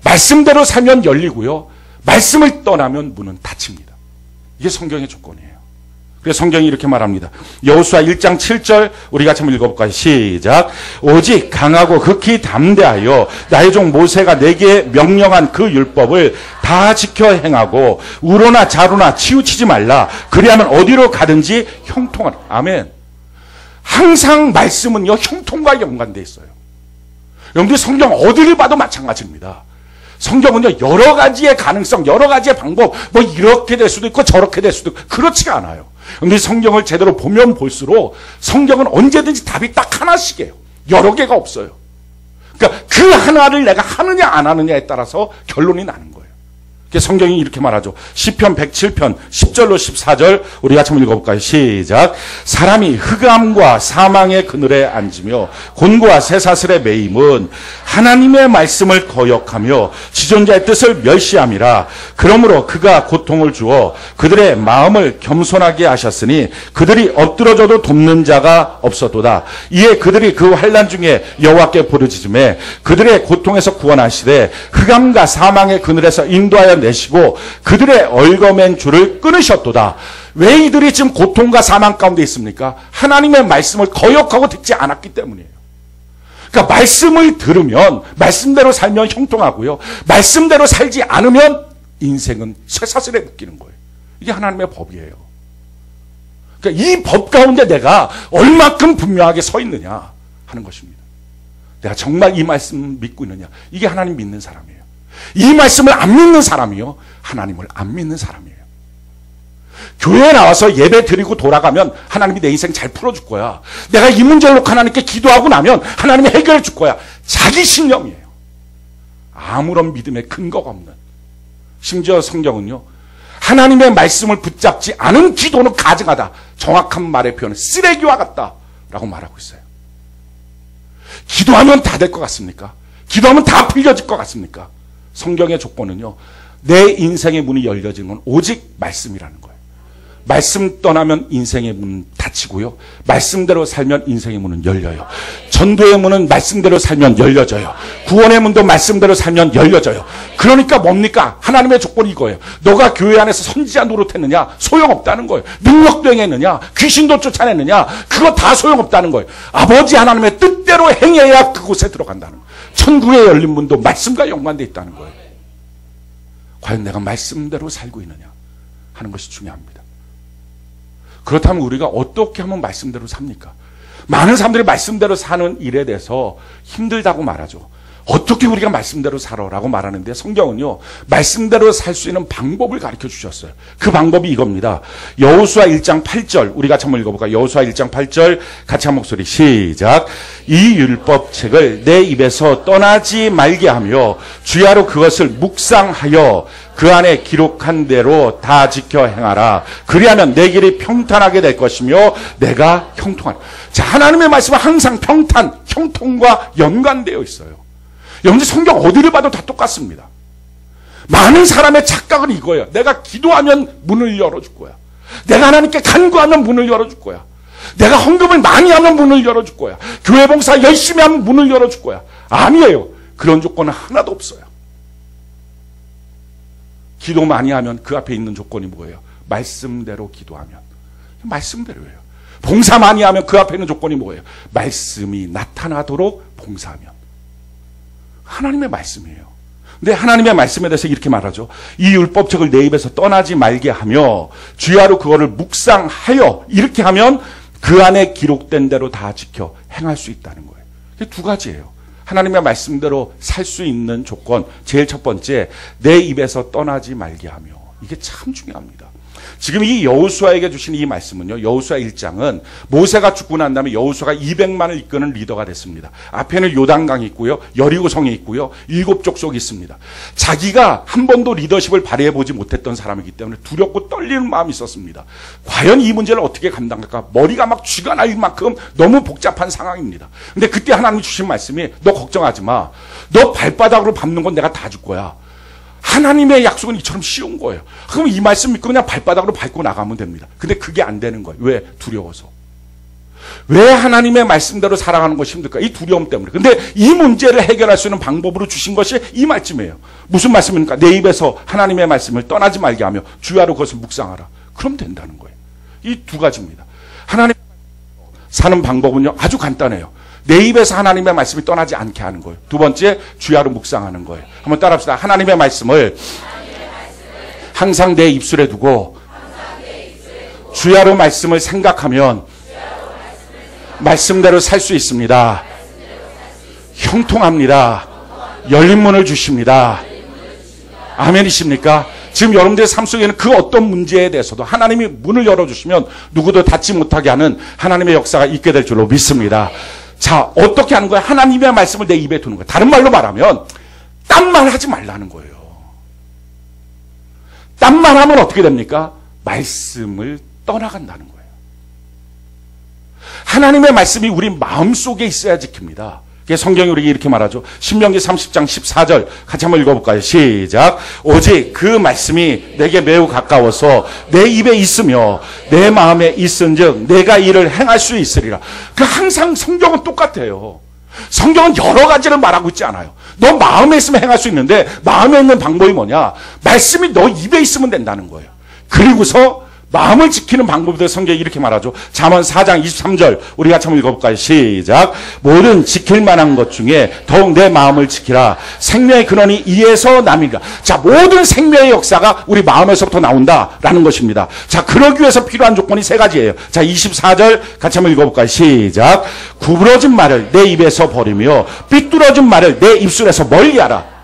Speaker 1: 말씀대로 살면 열리고요, 말씀을 떠나면 문은 닫힙니다. 이게 성경의 조건이에요. 그래서 성경이 이렇게 말합니다. 여호수아 1장 7절 우리 같이 한번 읽어볼까요? 시작. 오직 강하고 극히 담대하여 나의 종 모세가 내게 명령한 그 율법을 다 지켜 행하고 우로나 좌로나 치우치지 말라. 그리하면 어디로 가든지 형통하라. 아멘. 항상 말씀은요, 형통과 연관되어 있어요. 여러분들 성경 어디를 봐도 마찬가지입니다. 성경은요, 여러 가지의 가능성, 여러 가지의 방법, 뭐 이렇게 될 수도 있고 저렇게 될 수도 있고 그렇지가 않아요. 근데 성경을 제대로 보면 볼수록 성경은 언제든지 답이 딱 하나씩이에요. 여러 개가 없어요. 그러니까 그 하나를 내가 하느냐 안 하느냐에 따라서 결론이 나는 거예요. 성경이 이렇게 말하죠. 시편 107편 10절로 14절 우리 같이 한번 읽어볼까요? 시작. 사람이 흑암과 사망의 그늘에 앉으며 곤고와 쇠사슬에 매임은 하나님의 말씀을 거역하며 지존자의 뜻을 멸시함이라. 그러므로 그가 고통을 주어 그들의 마음을 겸손하게 하셨으니 그들이 엎드러져도 돕는 자가 없었도다. 이에 그들이 그 환난 중에 여호와께 부르짖음에 그들의 고통에서 구원하시되 흑암과 사망의 그늘에서 인도하여 내시고 그들의 얽어맨 줄을 끊으셨도다. 왜 이들이 지금 고통과 사망 가운데 있습니까? 하나님의 말씀을 거역하고 듣지 않았기 때문이에요. 그러니까 말씀을 들으면 말씀대로 살면 형통하고요. 말씀대로 살지 않으면 인생은 쇠사슬에 묶이는 거예요. 이게 하나님의 법이에요. 그러니까 이 법 가운데 내가 얼마큼 분명하게 서 있느냐 하는 것입니다. 내가 정말 이 말씀 믿고 있느냐. 이게 하나님 믿는 사람이에요. 이 말씀을 안 믿는 사람이요. 하나님을 안 믿는 사람이에요. 교회에 나와서 예배 드리고 돌아가면 하나님이 내 인생 잘 풀어줄 거야. 내가 이 문제를 놓고 하나님께 기도하고 나면 하나님이 해결해 줄 거야. 자기 신념이에요. 아무런 믿음의 근거가 없는. 심지어 성경은요. 하나님의 말씀을 붙잡지 않은 기도는 가증하다. 정확한 말의 표현은 쓰레기와 같다라고 말하고 있어요. 기도하면 다 될 것 같습니까? 기도하면 다 풀려질 것 같습니까? 성경의 조건은요. 내 인생의 문이 열려지는 건 오직 말씀이라는 거예요. 말씀 떠나면 인생의 문은 닫히고요. 말씀대로 살면 인생의 문은 열려요. 전도의 문은 말씀대로 살면 열려져요. 구원의 문도 말씀대로 살면 열려져요. 그러니까 뭡니까? 하나님의 조건이 이거예요. 너가 교회 안에서 선지자 노릇했느냐? 소용없다는 거예요. 능력도 행했느냐? 귀신도 쫓아냈느냐? 그거 다 소용없다는 거예요. 아버지 하나님의 뜻대로 행해야 그곳에 들어간다는 거예요. 천국의 열린 문도 말씀과 연관되어 있다는 거예요. 과연 내가 말씀대로 살고 있느냐 하는 것이 중요합니다. 그렇다면 우리가 어떻게 하면 말씀대로 삽니까? 많은 사람들이 말씀대로 사는 일에 대해서 힘들다고 말하죠. 어떻게 우리가 말씀대로 살아라고 말하는데 성경은요. 말씀대로 살 수 있는 방법을 가르쳐 주셨어요. 그 방법이 이겁니다. 여호수아 1장 8절 우리 같이 한번 읽어볼까요? 여호수아 1장 8절 같이 한 목소리 시작. 이 율법책을 내 입에서 떠나지 말게 하며 주야로 그것을 묵상하여 그 안에 기록한 대로 다 지켜 행하라. 그리하면 내 길이 평탄하게 될 것이며 내가 형통하라. 자, 하나님의 말씀은 항상 평탄, 형통과 연관되어 있어요. 여러분들 성경 어디를 봐도 다 똑같습니다. 많은 사람의 착각은 이거예요. 내가 기도하면 문을 열어줄 거야. 내가 하나님께 간구하면 문을 열어줄 거야. 내가 헌금을 많이 하면 문을 열어줄 거야. 교회 봉사 열심히 하면 문을 열어줄 거야. 아니에요. 그런 조건은 하나도 없어요. 기도 많이 하면 그 앞에 있는 조건이 뭐예요? 말씀대로 기도하면. 말씀대로예요. 봉사 많이 하면 그 앞에 있는 조건이 뭐예요? 말씀이 나타나도록 봉사하면. 하나님의 말씀이에요. 근데 하나님의 말씀에 대해서 이렇게 말하죠. 이 율법책을 내 입에서 떠나지 말게 하며 주야로 그거를 묵상하여 이렇게 하면 그 안에 기록된 대로 다 지켜 행할 수 있다는 거예요. 이게 두 가지예요. 하나님의 말씀대로 살 수 있는 조건. 제일 첫 번째, 내 입에서 떠나지 말게 하며. 이게 참 중요합니다. 지금 이 여호수아에게 주신 이 말씀은요. 여호수아 1장은 모세가 죽고 난 다음에 여호수아가 200만을 이끄는 리더가 됐습니다. 앞에는 요단강이 있고요. 여리고성이 있고요. 7족속이 있습니다. 자기가 한 번도 리더십을 발휘해보지 못했던 사람이기 때문에 두렵고 떨리는 마음이 있었습니다. 과연 이 문제를 어떻게 감당할까? 머리가 막 쥐가 날 만큼 너무 복잡한 상황입니다. 근데 그때 하나님이 주신 말씀이 너 걱정하지 마. 너 발바닥으로 밟는 건 내가 다 줄 거야. 하나님의 약속은 이처럼 쉬운 거예요. 그럼 이 말씀 믿고 그냥 발바닥으로 밟고 나가면 됩니다. 근데 그게 안 되는 거예요. 왜? 두려워서. 왜 하나님의 말씀대로 살아가는 것이 힘들까? 이 두려움 때문에. 근데 이 문제를 해결할 수 있는 방법으로 주신 것이 이 말씀이에요. 무슨 말씀입니까? 내 입에서 하나님의 말씀을 떠나지 말게 하며 주야로 그것을 묵상하라. 그럼 된다는 거예요. 이 두 가지입니다. 하나님 사는 방법은요. 아주 간단해요. 내 입에서 하나님의 말씀이 떠나지 않게 하는 거예요. 두 번째, 주야로 묵상하는 거예요. 한번 따라합시다. 하나님의 말씀을 항상 내 입술에 두고 주야로 말씀을 생각하면 말씀대로 살 수 있습니다. 형통합니다. 열린 문을 주십니다. 아멘이십니까? 지금 여러분들의 삶 속에는 그 어떤 문제에 대해서도 하나님이 문을 열어주시면 누구도 닫지 못하게 하는 하나님의 역사가 있게 될 줄로 믿습니다. 자, 어떻게 하는 거야? 하나님의 말씀을 내 입에 두는 거야. 다른 말로 말하면 딴 말 하지 말라는 거예요. 딴 말 하면 어떻게 됩니까? 말씀을 떠나간다는 거예요. 하나님의 말씀이 우리 마음속에 있어야 지킵니다. 성경이 우리에게 이렇게 말하죠. 신명기 30장 14절 같이 한번 읽어볼까요? 시작. 오직 그 말씀이 내게 매우 가까워서 내 입에 있으며 내 마음에 있은즉 내가 이를 행할 수 있으리라. 그 항상 성경은 똑같아요. 성경은 여러 가지를 말하고 있지 않아요. 너 마음에 있으면 행할 수 있는데 마음에 있는 방법이 뭐냐? 말씀이 너 입에 있으면 된다는 거예요. 그리고서 마음을 지키는 방법들 성경이 이렇게 말하죠. 잠언 4장 23절 우리 같이 한번 읽어볼까요? 시작. 모든 지킬 만한 것 중에 더욱 내 마음을 지키라. 생명의 근원이 이에서 남이라. 자, 모든 생명의 역사가 우리 마음에서부터 나온다라는 것입니다. 자, 그러기 위해서 필요한 조건이 세 가지예요. 자, 24절 같이 한번 읽어볼까요? 시작. 구부러진 말을 내 입에서 버리며 삐뚤어진 말을 내 입술에서 멀리하라.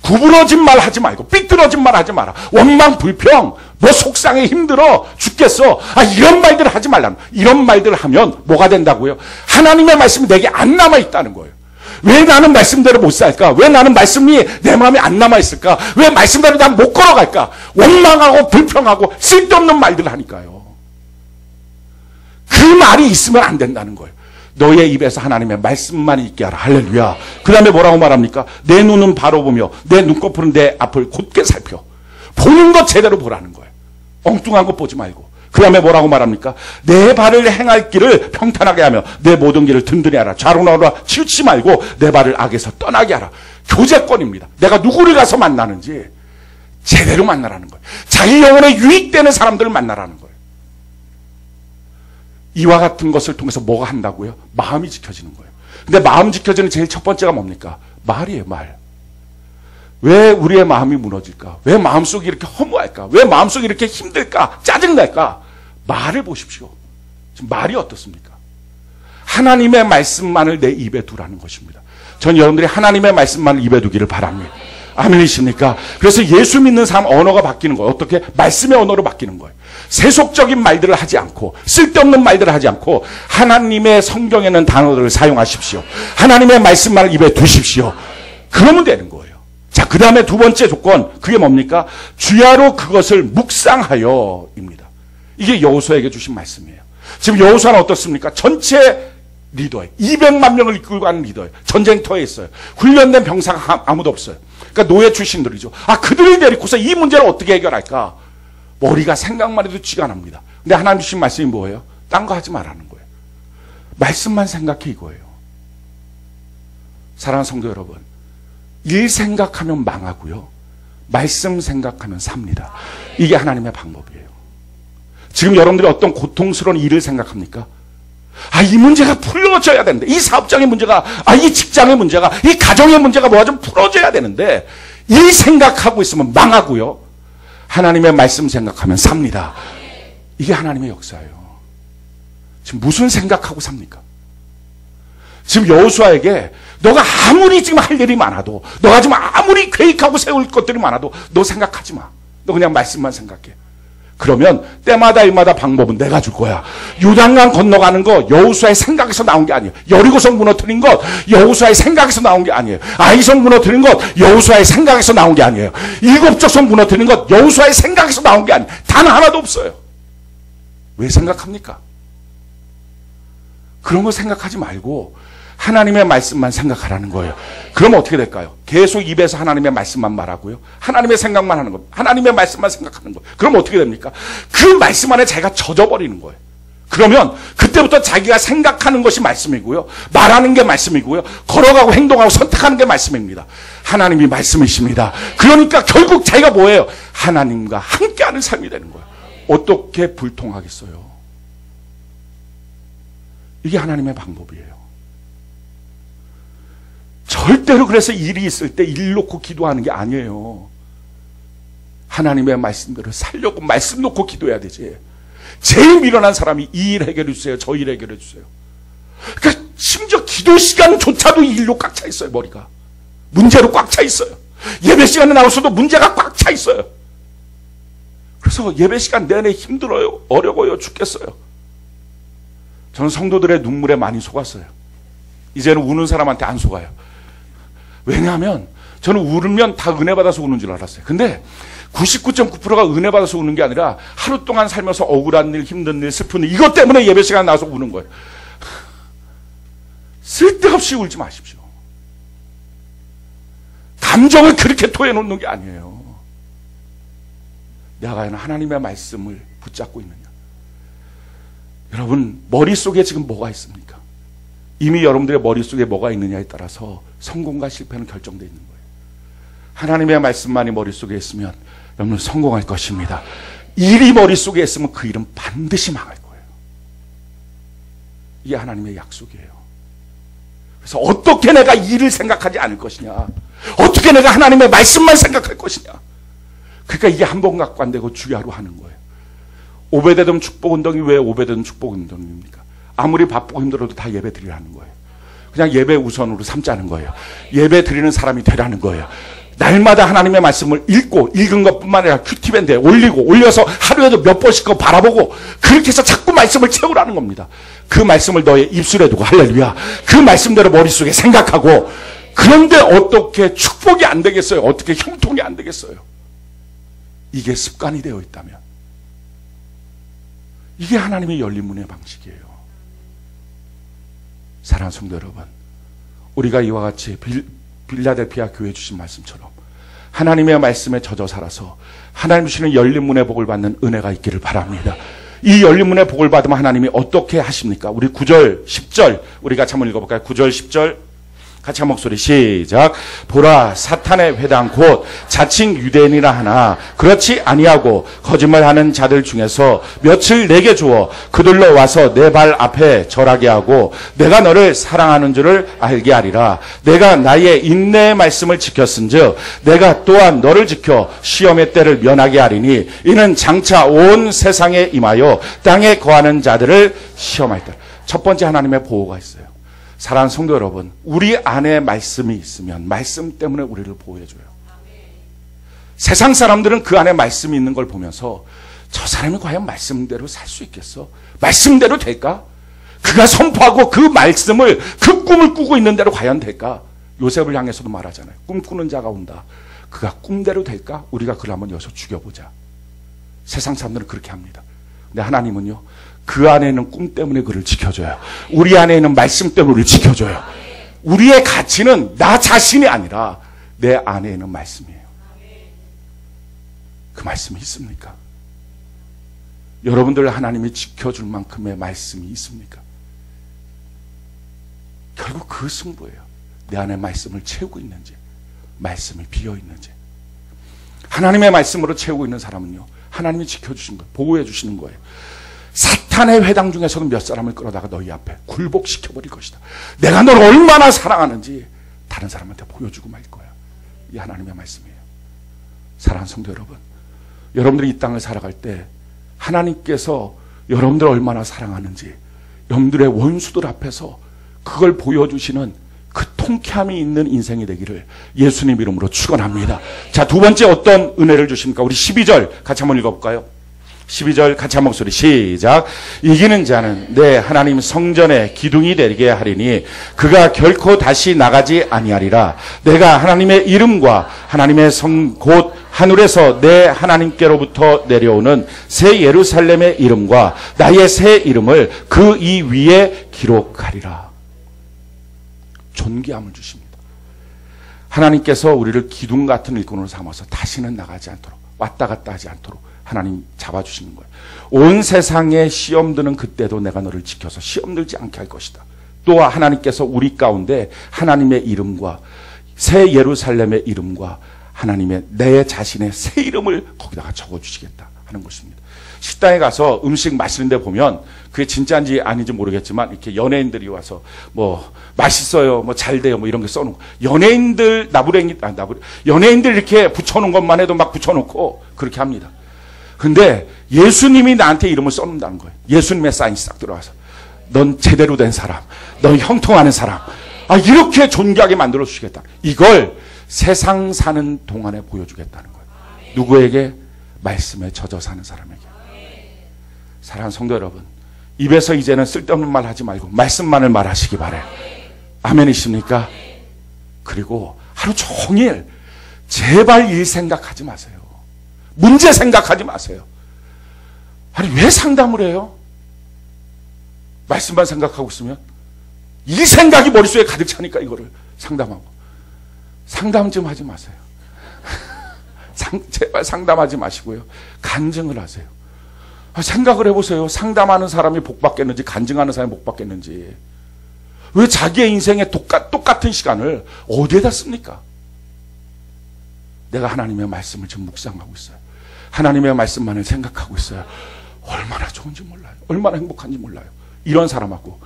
Speaker 1: 구부러진 말 하지 말고 삐뚤어진 말 하지 마라. 원망 불평 너 속상해 힘들어 죽겠어. 이런 말들 하지 말라는. 이런 말들 하면 뭐가 된다고요? 하나님의 말씀이 내게 안 남아있다는 거예요. 왜 나는 말씀대로 못 살까? 왜 나는 말씀이 내 마음에 안 남아있을까? 왜 말씀대로 난 못 걸어갈까? 원망하고 불평하고 쓸데없는 말들 하니까요. 그 말이 있으면 안 된다는 거예요. 너의 입에서 하나님의 말씀만 있게 하라. 할렐루야. 그 다음에 뭐라고 말합니까? 내 눈은 바로 보며 내 눈꺼풀은 내 앞을 곧게 살펴. 보는 것 제대로 보라는 거예요. 엉뚱한 것 보지 말고. 그 다음에 뭐라고 말합니까? 내 발을 행할 길을 평탄하게 하며 내 모든 길을 든든히 하라. 좌로나로 치우치지 말고 내 발을 악에서 떠나게 하라. 교제권입니다. 내가 누구를 가서 만나는지 제대로 만나라는 거예요. 자기 영혼에 유익되는 사람들을 만나라는 거예요. 이와 같은 것을 통해서 뭐가 한다고요? 마음이 지켜지는 거예요. 근데 마음 지켜지는 제일 첫 번째가 뭡니까? 말이에요, 말. 왜 우리의 마음이 무너질까? 왜 마음속이 이렇게 허무할까? 왜 마음속이 이렇게 힘들까? 짜증날까? 말을 보십시오. 지금 말이 어떻습니까? 하나님의 말씀만을 내 입에 두라는 것입니다. 전 여러분들이 하나님의 말씀만을 입에 두기를 바랍니다. 아멘이십니까? 그래서 예수 믿는 사람 언어가 바뀌는 거예요. 어떻게? 말씀의 언어로 바뀌는 거예요. 세속적인 말들을 하지 않고 쓸데없는 말들을 하지 않고 하나님의 성경에 있는 단어들을 사용하십시오. 하나님의 말씀만을 입에 두십시오. 그러면 되는 거예요. 자, 그 다음에 두 번째 조건, 그게 뭡니까? 주야로 그것을 묵상하여입니다. 이게 여호수아에게 주신 말씀이에요. 지금 여호수아는 어떻습니까? 전체 리더예요. 200만 명을 이끌고 가는 리더예요. 전쟁터에 있어요. 훈련된 병사가 아무도 없어요. 그러니까 노예 출신들이죠. 그들을 데리고서 이 문제를 어떻게 해결할까? 머리가 생각만 해도 쥐가 납니다. 근데 하나님 주신 말씀이 뭐예요? 딴 거 하지 말라는 거예요. 말씀만 생각해 이거예요. 사랑하는 성도 여러분, 일 생각하면 망하고요. 말씀 생각하면 삽니다. 이게 하나님의 방법이에요. 지금 여러분들이 어떤 고통스러운 일을 생각합니까? 이 문제가 풀어져야 되는데, 이 사업장의 문제가, 이 직장의 문제가, 이 가정의 문제가 뭐가 좀 풀어져야 되는데, 일 생각하고 있으면 망하고요. 하나님의 말씀 생각하면 삽니다. 이게 하나님의 역사예요. 지금 무슨 생각하고 삽니까? 지금 여호수아에게 너가 아무리 지금 할 일이 많아도, 너가 지금 아무리 계획하고 세울 것들이 많아도 너 생각하지 마. 너 그냥 말씀만 생각해. 그러면 때마다 일마다 방법은 내가 줄 거야. 요단강 건너가는 거 여호수아의 생각에서 나온 게 아니에요. 여리고성 무너뜨린 것 여호수아의 생각에서 나온 게 아니에요. 아이성 무너뜨린 것 여호수아의 생각에서 나온 게 아니에요. 일곱족성 무너뜨린 것 여호수아의 생각에서 나온 게 아니에요. 단 하나도 없어요. 왜 생각합니까? 그런 거 생각하지 말고 하나님의 말씀만 생각하라는 거예요. 그러면 어떻게 될까요? 계속 입에서 하나님의 말씀만 말하고요. 하나님의 생각만 하는 거예요. 하나님의 말씀만 생각하는 거예요. 그럼 어떻게 됩니까? 그 말씀 안에 자기가 젖어버리는 거예요. 그러면 그때부터 자기가 생각하는 것이 말씀이고요. 말하는 게 말씀이고요. 걸어가고 행동하고 선택하는 게 말씀입니다. 하나님이 말씀이십니다. 그러니까 결국 자기가 뭐예요? 하나님과 함께하는 삶이 되는 거예요. 어떻게 불통하겠어요? 이게 하나님의 방법이에요. 절대로 그래서 일이 있을 때 일 놓고 기도하는 게 아니에요. 하나님의 말씀대로 살려고 말씀 놓고 기도해야 되지. 제일 미련한 사람이 이 일 해결해 주세요. 저 일 해결해 주세요. 그러니까 심지어 기도 시간조차도 일로 꽉 차 있어요. 머리가. 문제로 꽉 차 있어요. 예배 시간에 나와서도 문제가 꽉 차 있어요. 그래서 예배 시간 내내 힘들어요. 어려워요. 죽겠어요. 저는 성도들의 눈물에 많이 속았어요. 이제는 우는 사람한테 안 속아요. 왜냐하면 저는 울면 다 은혜 받아서 우는 줄 알았어요. 근데 99.9%가 은혜 받아서 우는 게 아니라 하루 동안 살면서 억울한 일, 힘든 일, 슬픈 일 이것 때문에 예배 시간에 나와서 우는 거예요. 쓸데없이 울지 마십시오. 감정을 그렇게 토해놓는 게 아니에요. 내가 과연 하나님의 말씀을 붙잡고 있느냐? 여러분, 머릿속에 지금 뭐가 있습니까? 이미 여러분들의 머릿속에 뭐가 있느냐에 따라서 성공과 실패는 결정되어 있는 거예요. 하나님의 말씀만이 머릿속에 있으면 여러분은 성공할 것입니다. 일이 머릿속에 있으면 그 일은 반드시 망할 거예요. 이게 하나님의 약속이에요. 그래서 어떻게 내가 일을 생각하지 않을 것이냐, 어떻게 내가 하나님의 말씀만 생각할 것이냐, 그러니까 이게 한 번 갖고 안 되고 주야로 하는 거예요. 오베데돔 축복운동이 왜 오베데돔 축복운동입니까? 아무리 바쁘고 힘들어도 다 예배 드리라는 거예요. 그냥 예배 우선으로 삼자는 거예요. 예배 드리는 사람이 되라는 거예요. 날마다 하나님의 말씀을 읽고, 읽은 것뿐만 아니라 큐티밴드에 올리고, 올려서 하루에도 몇 번씩 그거 바라보고, 그렇게 해서 자꾸 말씀을 채우라는 겁니다. 그 말씀을 너의 입술에 두고, 할렐루야, 그 말씀대로 머릿속에 생각하고. 그런데 어떻게 축복이 안 되겠어요? 어떻게 형통이 안 되겠어요? 이게 습관이 되어 있다면, 이게 하나님의 열린 문의 방식이에요. 사랑하는 성도 여러분, 우리가 이와 같이 빌라델피아 교회 주신 말씀처럼 하나님의 말씀에 젖어 살아서 하나님 주시는 열린 문의 복을 받는 은혜가 있기를 바랍니다. 이 열린 문의 복을 받으면 하나님이 어떻게 하십니까? 우리 9절, 10절 우리 같이 한번 읽어볼까요? 9절, 10절 같이 한 목소리 시작. 보라, 사탄의 회당 곧 자칭 유대인이라 하나 그렇지 아니하고 거짓말하는 자들 중에서 몇을 내게 주어 그들로 와서 내 발 앞에 절하게 하고 내가 너를 사랑하는 줄을 알게 하리라. 내가 나의 인내의 말씀을 지켰은즉 내가 또한 너를 지켜 시험의 때를 면하게 하리니 이는 장차 온 세상에 임하여 땅에 거하는 자들을 시험할 때. 첫 번째 하나님의 보호가 있어요. 사랑하는 성도 여러분, 우리 안에 말씀이 있으면 말씀 때문에 우리를 보호해줘요. 세상 사람들은 그 안에 말씀이 있는 걸 보면서 저 사람이 과연 말씀대로 살 수 있겠어? 말씀대로 될까? 그가 선포하고 그 말씀을, 그 꿈을 꾸고 있는 대로 과연 될까? 요셉을 향해서도 말하잖아요. 꿈꾸는 자가 온다. 그가 꿈대로 될까? 우리가 그를 한번 여기서 죽여보자. 세상 사람들은 그렇게 합니다. 근데 하나님은요, 그 안에 있는 꿈 때문에 그를 지켜줘요. 우리 안에 있는 말씀 때문에 우리를 지켜줘요. 우리의 가치는 나 자신이 아니라 내 안에 있는 말씀이에요. 그 말씀이 있습니까? 여러분들 하나님이 지켜줄 만큼의 말씀이 있습니까? 결국 그 승부예요. 내 안에 말씀을 채우고 있는지, 말씀이 비어 있는지. 하나님의 말씀으로 채우고 있는 사람은요, 하나님이 지켜주신 거예요. 보호해 주시는 거예요. 사탄의 회당 중에서는 몇 사람을 끌어다가 너희 앞에 굴복시켜버릴 것이다. 내가 너를 얼마나 사랑하는지 다른 사람한테 보여주고 말 거야. 이 하나님의 말씀이에요. 사랑하는 성도 여러분, 여러분들이 이 땅을 살아갈 때 하나님께서 여러분들을 얼마나 사랑하는지 여러분들의 원수들 앞에서 그걸 보여주시는 그 통쾌함이 있는 인생이 되기를 예수님 이름으로 축원합니다. 자, 두 번째 어떤 은혜를 주십니까? 우리 12절 같이 한번 읽어볼까요? 12절 같이 한 목소리 시작. 이기는 자는 내 하나님 성전의 기둥이 되게 하리니 그가 결코 다시 나가지 아니하리라. 내가 하나님의 이름과 하나님의 성 곧 하늘에서 내 하나님께로부터 내려오는 새 예루살렘의 이름과 나의 새 이름을 그 이 위에 기록하리라. 존귀함을 주십니다. 하나님께서 우리를 기둥 같은 일꾼으로 삼아서 다시는 나가지 않도록, 왔다 갔다 하지 않도록 하나님 잡아주시는 거예요. 온 세상에 시험 드는 그때도 내가 너를 지켜서 시험 들지 않게 할 것이다. 또 하나님께서 우리 가운데 하나님의 이름과 새 예루살렘의 이름과 하나님의 내 자신의 새 이름을 거기다가 적어주시겠다 하는 것입니다. 식당에 가서 음식 마시는 데 보면 그게 진짜인지 아닌지 모르겠지만 이렇게 연예인들이 와서 뭐 맛있어요, 뭐 잘 돼요, 뭐 이런 게 써놓고 연예인들 연예인들 이렇게 붙여놓은 것만 해도 막 붙여놓고 그렇게 합니다. 근데 예수님이 나한테 이름을 써놓는다는 거예요. 예수님의 사인이 싹 들어와서 넌 제대로 된 사람, 넌 형통하는 사람, 이렇게 존귀하게 만들어 주시겠다. 이걸 세상 사는 동안에 보여주겠다는 거예요. 누구에게? 말씀에 젖어 사는 사람에게. 사랑하는 성도 여러분, 입에서 이제는 쓸데없는 말 하지 말고 말씀만을 말하시기 바라요. 아멘이십니까? 그리고 하루 종일 제발 일 생각하지 마세요. 문제 생각하지 마세요. 아니 왜 상담을 해요? 말씀만 생각하고 있으면 이 생각이 머릿속에 가득 차니까 이거를 상담하고. 상담 좀 하지 마세요. 제발 상담하지 마시고요. 간증을 하세요. 생각을 해보세요. 상담하는 사람이 복 받겠는지 간증하는 사람이 복 받겠는지. 왜 자기의 인생에 똑같은 시간을 어디에다 씁니까? 내가 하나님의 말씀을 지금 묵상하고 있어요. 하나님의 말씀만을 생각하고 있어요. 얼마나 좋은지 몰라요. 얼마나 행복한지 몰라요. 이런 사람하고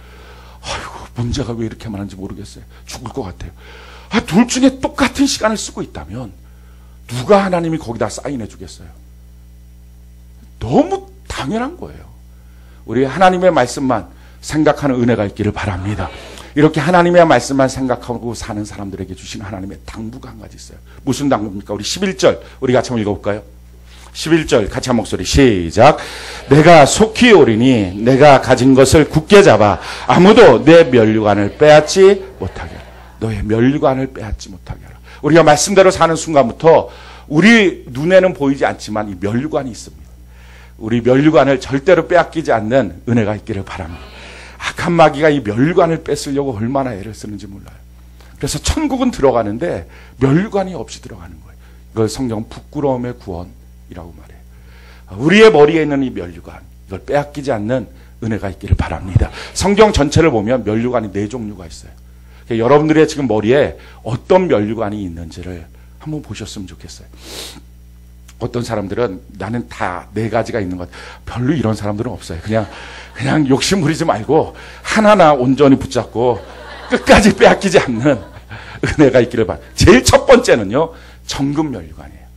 Speaker 1: 아이고 문제가 왜 이렇게 많은지 모르겠어요. 죽을 것 같아요. 둘 중에 똑같은 시간을 쓰고 있다면 누가 하나님이 거기다 사인해 주겠어요? 너무 당연한 거예요. 우리 하나님의 말씀만 생각하는 은혜가 있기를 바랍니다. 이렇게 하나님의 말씀만 생각하고 사는 사람들에게 주신 하나님의 당부가 한 가지 있어요. 무슨 당부입니까? 우리 11절 우리 같이 한번 읽어볼까요? 11절 같이 한 목소리 시작. 내가 속히 오리니 내가 가진 것을 굳게 잡아 아무도 내 면류관을 빼앗지 못하게 하라. 너의 면류관을 빼앗지 못하게 하라. 우리가 말씀대로 사는 순간부터 우리 눈에는 보이지 않지만 이 면류관이 있습니다. 우리 면류관을 절대로 빼앗기지 않는 은혜가 있기를 바랍니다. 악한 마귀가 이 면류관을 뺏으려고 얼마나 애를 쓰는지 몰라요. 그래서 천국은 들어가는데 면류관이 없이 들어가는 거예요. 이걸 성경은 부끄러움의 구원이라고 말해요. 우리의 머리에 있는 이 면류관, 이걸 빼앗기지 않는 은혜가 있기를 바랍니다. 성경 전체를 보면 면류관이 4종류가 있어요. 여러분들의 지금 머리에 어떤 면류관이 있는지를 한번 보셨으면 좋겠어요. 어떤 사람들은 나는 다 4가지가 있는 것 같아요. 별로 이런 사람들은 없어요. 그냥 욕심 부리지 말고 하나하나 온전히 붙잡고 끝까지 빼앗기지 않는 은혜가 있기를 바랍니다. 제일 첫 번째는요, 정금 면류관이에요.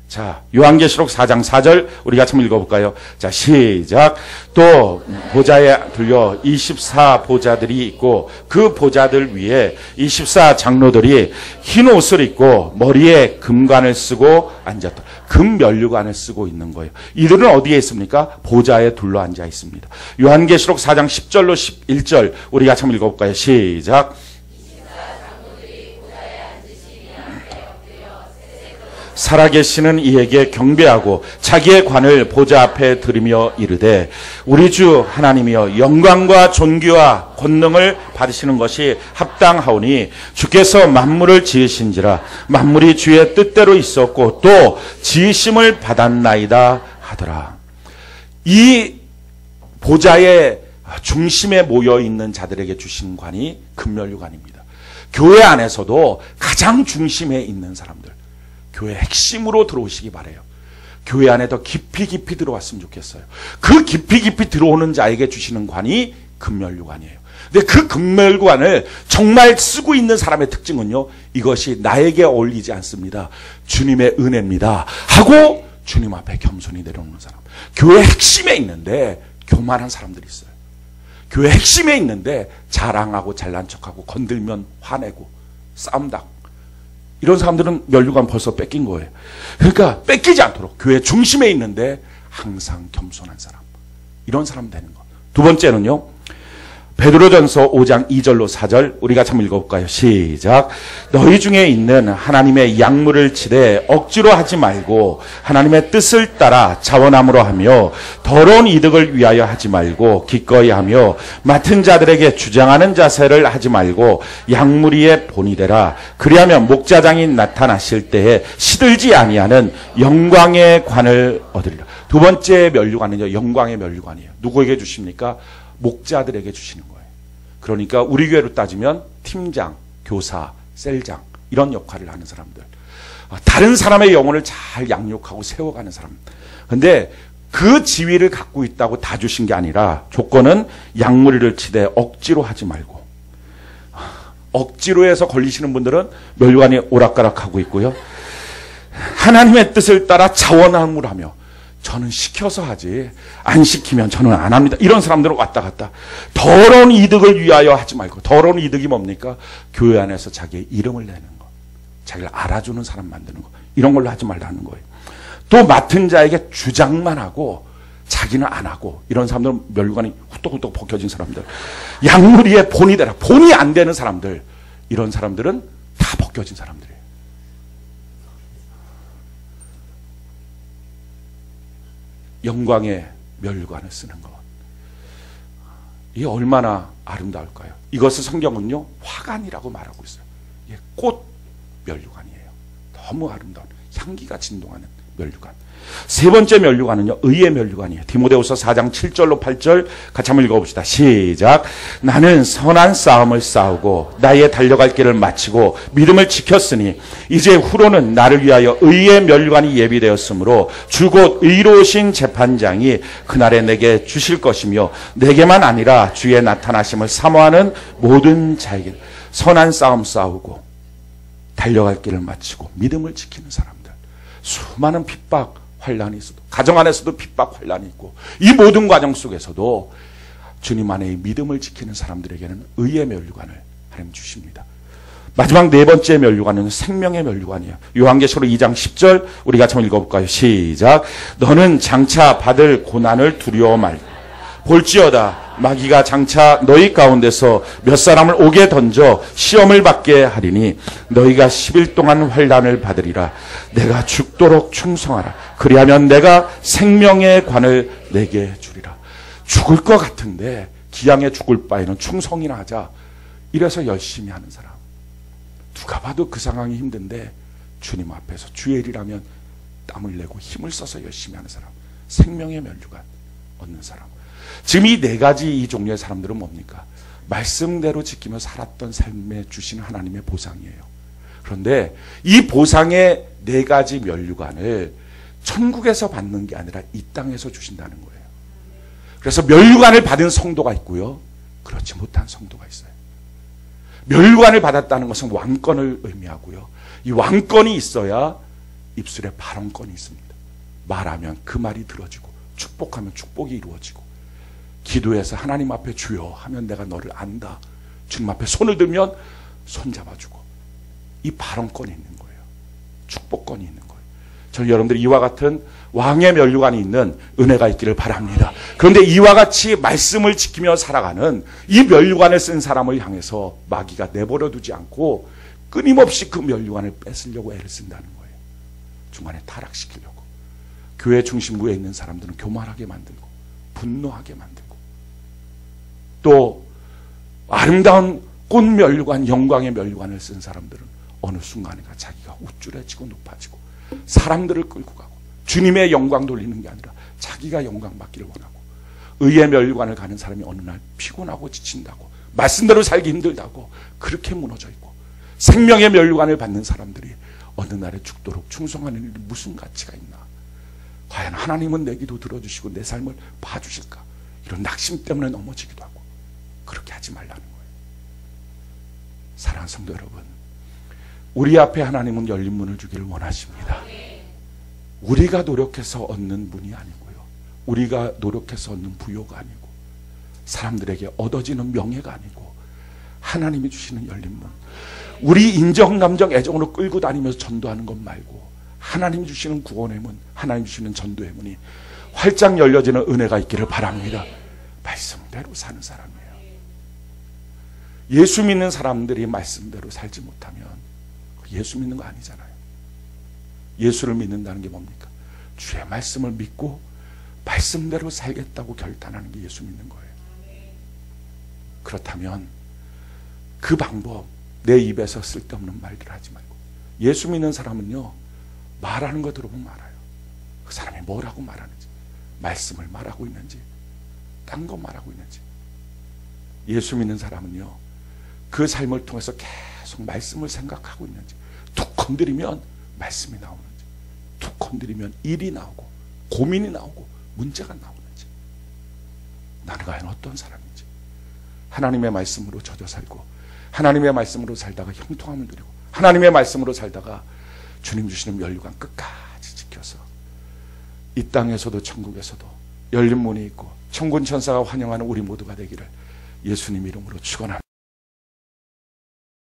Speaker 1: 자, 요한계시록 4장 4절 우리 같이 한번 읽어볼까요? 자, 시작. 또 보좌에 들려 24보좌들이 있고 그 보좌들 위에 24장로들이 흰 옷을 입고 머리에 금관을 쓰고 앉았다. 금 면류관을 쓰고 있는 거예요. 이들은 어디에 있습니까? 보좌에 둘러앉아 있습니다. 요한계시록 4장 10절로 11절 우리 같이 한번 읽어볼까요? 시작. 살아계시는 이에게 경배하고 자기의 관을 보좌 앞에 들이며 이르되 우리 주 하나님이여 영광과 존귀와 권능을 받으시는 것이 합당하오니 주께서 만물을 지으신지라 만물이 주의 뜻대로 있었고 또 지으심을 받았나이다 하더라. 이 보좌의 중심에 모여있는 자들에게 주신 관이 금면류관입니다. 교회 안에서도 가장 중심에 있는 사람들, 교회 핵심으로 들어오시기 바래요. 교회 안에 더 깊이 들어왔으면 좋겠어요. 그 깊이 들어오는 자에게 주시는 관이 금면류관이에요. 근데 그 금면류관을 정말 쓰고 있는 사람의 특징은요, 이것이 나에게 어울리지 않습니다. 주님의 은혜입니다 하고 주님 앞에 겸손히 내려오는 사람. 교회 핵심에 있는데 교만한 사람들이 있어요. 교회 핵심에 있는데 자랑하고 잘난 척하고 건들면 화내고 싸움당. 이런 사람들은 면류관 벌써 뺏긴 거예요. 그러니까 뺏기지 않도록 교회 중심에 있는데 항상 겸손한 사람. 이런 사람 되는 것. 두 번째는요, 베드로전서 5장 2절로 4절 우리 같이 한번 읽어볼까요? 시작. 너희 중에 있는 하나님의 약물을 치되 억지로 하지 말고 하나님의 뜻을 따라 자원함으로 하며 더러운 이득을 위하여 하지 말고 기꺼이 하며 맡은 자들에게 주장하는 자세를 하지 말고 약물이의 본이 되라. 그리하면 목자장이 나타나실 때에 시들지 아니하는 영광의 관을 얻으리라. 두 번째 면류관은요, 영광의 면류관이에요. 누구에게 주십니까? 목자들에게 주시는 거예요. 그러니까 우리 교회로 따지면 팀장, 교사, 셀장 이런 역할을 하는 사람들, 다른 사람의 영혼을 잘 양육하고 세워가는 사람. 근데 그 지위를 갖고 있다고 다 주신 게 아니라 조건은 약물이를 치되 억지로 하지 말고. 억지로 해서 걸리시는 분들은 면류관이 오락가락하고 있고요, 하나님의 뜻을 따라 자원함을 하며 저는 시켜서 하지 안 시키면 저는 안 합니다. 이런 사람들은 왔다 갔다. 더러운 이득을 위하여 하지 말고. 더러운 이득이 뭡니까? 교회 안에서 자기의 이름을 내는 거, 자기를 알아주는 사람 만드는 거, 이런 걸로 하지 말라는 거예요. 또 맡은 자에게 주장만 하고 자기는 안 하고, 이런 사람들은 면류관이 후떡후떡 벗겨진 사람들. 약물이의 본이 되라. 본이 안 되는 사람들, 이런 사람들은 다 벗겨진 사람들이에요. 영광의 면류관을 쓰는 것. 이게 얼마나 아름다울까요? 이것을 성경은요 화관이라고 말하고 있어요. 이게 꽃 면류관이에요. 너무 아름다운 향기가 진동하는 면류관. 세 번째 면류관은요 의의 면류관이에요. 디모데후서 4장 7절로 8절 같이 한번 읽어봅시다. 시작. 나는 선한 싸움을 싸우고 나의 달려갈 길을 마치고 믿음을 지켰으니 이제 후로는 나를 위하여 의의 면류관이 예비되었으므로 주 곧 의로우신 재판장이 그날에 내게 주실 것이며 내게만 아니라 주의 나타나심을 사모하는 모든 자에게 선한 싸움 싸우고 달려갈 길을 마치고 믿음을 지키는 사람들. 수많은 핍박 환란이 있어도 가정 안에서도 핍박 환란이 있고 이 모든 과정 속에서도 주님 안에 믿음을 지키는 사람들에게는 의의 면류관을 하나님 주십니다. 마지막 네 번째 면류관은 생명의 면류관이에요. 요한계시록 2장 10절 우리 같이 한번 읽어볼까요? 시작. 너는 장차 받을 고난을 두려워 말고 볼지어다 마귀가 장차 너희 가운데서 몇 사람을 옥에 던져 시험을 받게 하리니 너희가 10일 동안 환난을 받으리라. 내가 죽도록 충성하라. 그리하면 내가 생명의 관을 내게 주리라. 죽을 것 같은데 기양에 죽을 바에는 충성이나 하자. 이래서 열심히 하는 사람. 누가 봐도 그 상황이 힘든데 주님 앞에서 주의 일이라면 땀을 내고 힘을 써서 열심히 하는 사람. 생명의 면류관 얻는 사람. 지금 이 네 가지 이 종류의 사람들은 뭡니까? 말씀대로 지키며 살았던 삶에 주시는 하나님의 보상이에요. 그런데 이 보상의 네 가지 면류관을 천국에서 받는 게 아니라 이 땅에서 주신다는 거예요. 그래서 면류관을 받은 성도가 있고요. 그렇지 못한 성도가 있어요. 면류관을 받았다는 것은 왕권을 의미하고요. 이 왕권이 있어야 입술에 발언권이 있습니다. 말하면 그 말이 들어지고 축복하면 축복이 이루어지고 기도해서 하나님 앞에 주여 하면 내가 너를 안다. 주님 앞에 손을 들면 손 잡아주고 이 발언권이 있는 거예요. 축복권이 있는 거예요. 저는 여러분들이 이와 같은 왕의 면류관이 있는 은혜가 있기를 바랍니다. 그런데 이와 같이 말씀을 지키며 살아가는 이 면류관을 쓴 사람을 향해서 마귀가 내버려 두지 않고 끊임없이 그 면류관을 뺏으려고 애를 쓴다는 거예요. 중간에 타락시키려고. 교회 중심부에 있는 사람들은 교만하게 만들고 분노하게 만들고 또 아름다운 꽃 면류관, 영광의 면류관을 쓴 사람들은 어느 순간인가 자기가 우쭐해지고 높아지고 사람들을 끌고 가고 주님의 영광 돌리는 게 아니라 자기가 영광 받기를 원하고 의의 면류관을 가는 사람이 어느 날 피곤하고 지친다고 말씀대로 살기 힘들다고 그렇게 무너져 있고 생명의 면류관을 받는 사람들이 어느 날에 죽도록 충성하는 일이 무슨 가치가 있나. 과연 하나님은 내 기도 들어주시고 내 삶을 봐주실까. 이런 낙심 때문에 넘어지기도 하고 그렇게 하지 말라는 거예요. 사랑하는 성도 여러분, 우리 앞에 하나님은 열린 문을 주기를 원하십니다. 우리가 노력해서 얻는 문이 아니고요. 우리가 노력해서 얻는 부요가 아니고 사람들에게 얻어지는 명예가 아니고 하나님이 주시는 열린 문. 우리 인정, 감정, 애정으로 끌고 다니면서 전도하는 것 말고 하나님이 주시는 구원의 문, 하나님이 주시는 전도의 문이 활짝 열려지는 은혜가 있기를 바랍니다. 말씀대로 사는 사람이에요. 예수 믿는 사람들이 말씀대로 살지 못하면 예수 믿는 거 아니잖아요. 예수를 믿는다는 게 뭡니까? 주의 말씀을 믿고 말씀대로 살겠다고 결단하는 게 예수 믿는 거예요. 그렇다면 그 방법, 내 입에서 쓸데없는 말들 하지 말고 예수 믿는 사람은요 말하는 거 들어보면 알아요. 그 사람이 뭐라고 말하는지, 말씀을 말하고 있는지, 딴 거 말하고 있는지. 예수 믿는 사람은요 그 삶을 통해서 계속 말씀을 생각하고 있는지, 툭 건드리면 말씀이 나오는지, 툭 건드리면 일이 나오고 고민이 나오고 문제가 나오는지, 나는 과연 어떤 사람인지, 하나님의 말씀으로 젖어 살고 하나님의 말씀으로 살다가 형통함을 누리고 하나님의 말씀으로 살다가 주님 주시는 면류관 끝까지 지켜서 이 땅에서도 천국에서도 열린 문이 있고 천군 천사가 환영하는 우리 모두가 되기를 예수님 이름으로 축원합니다.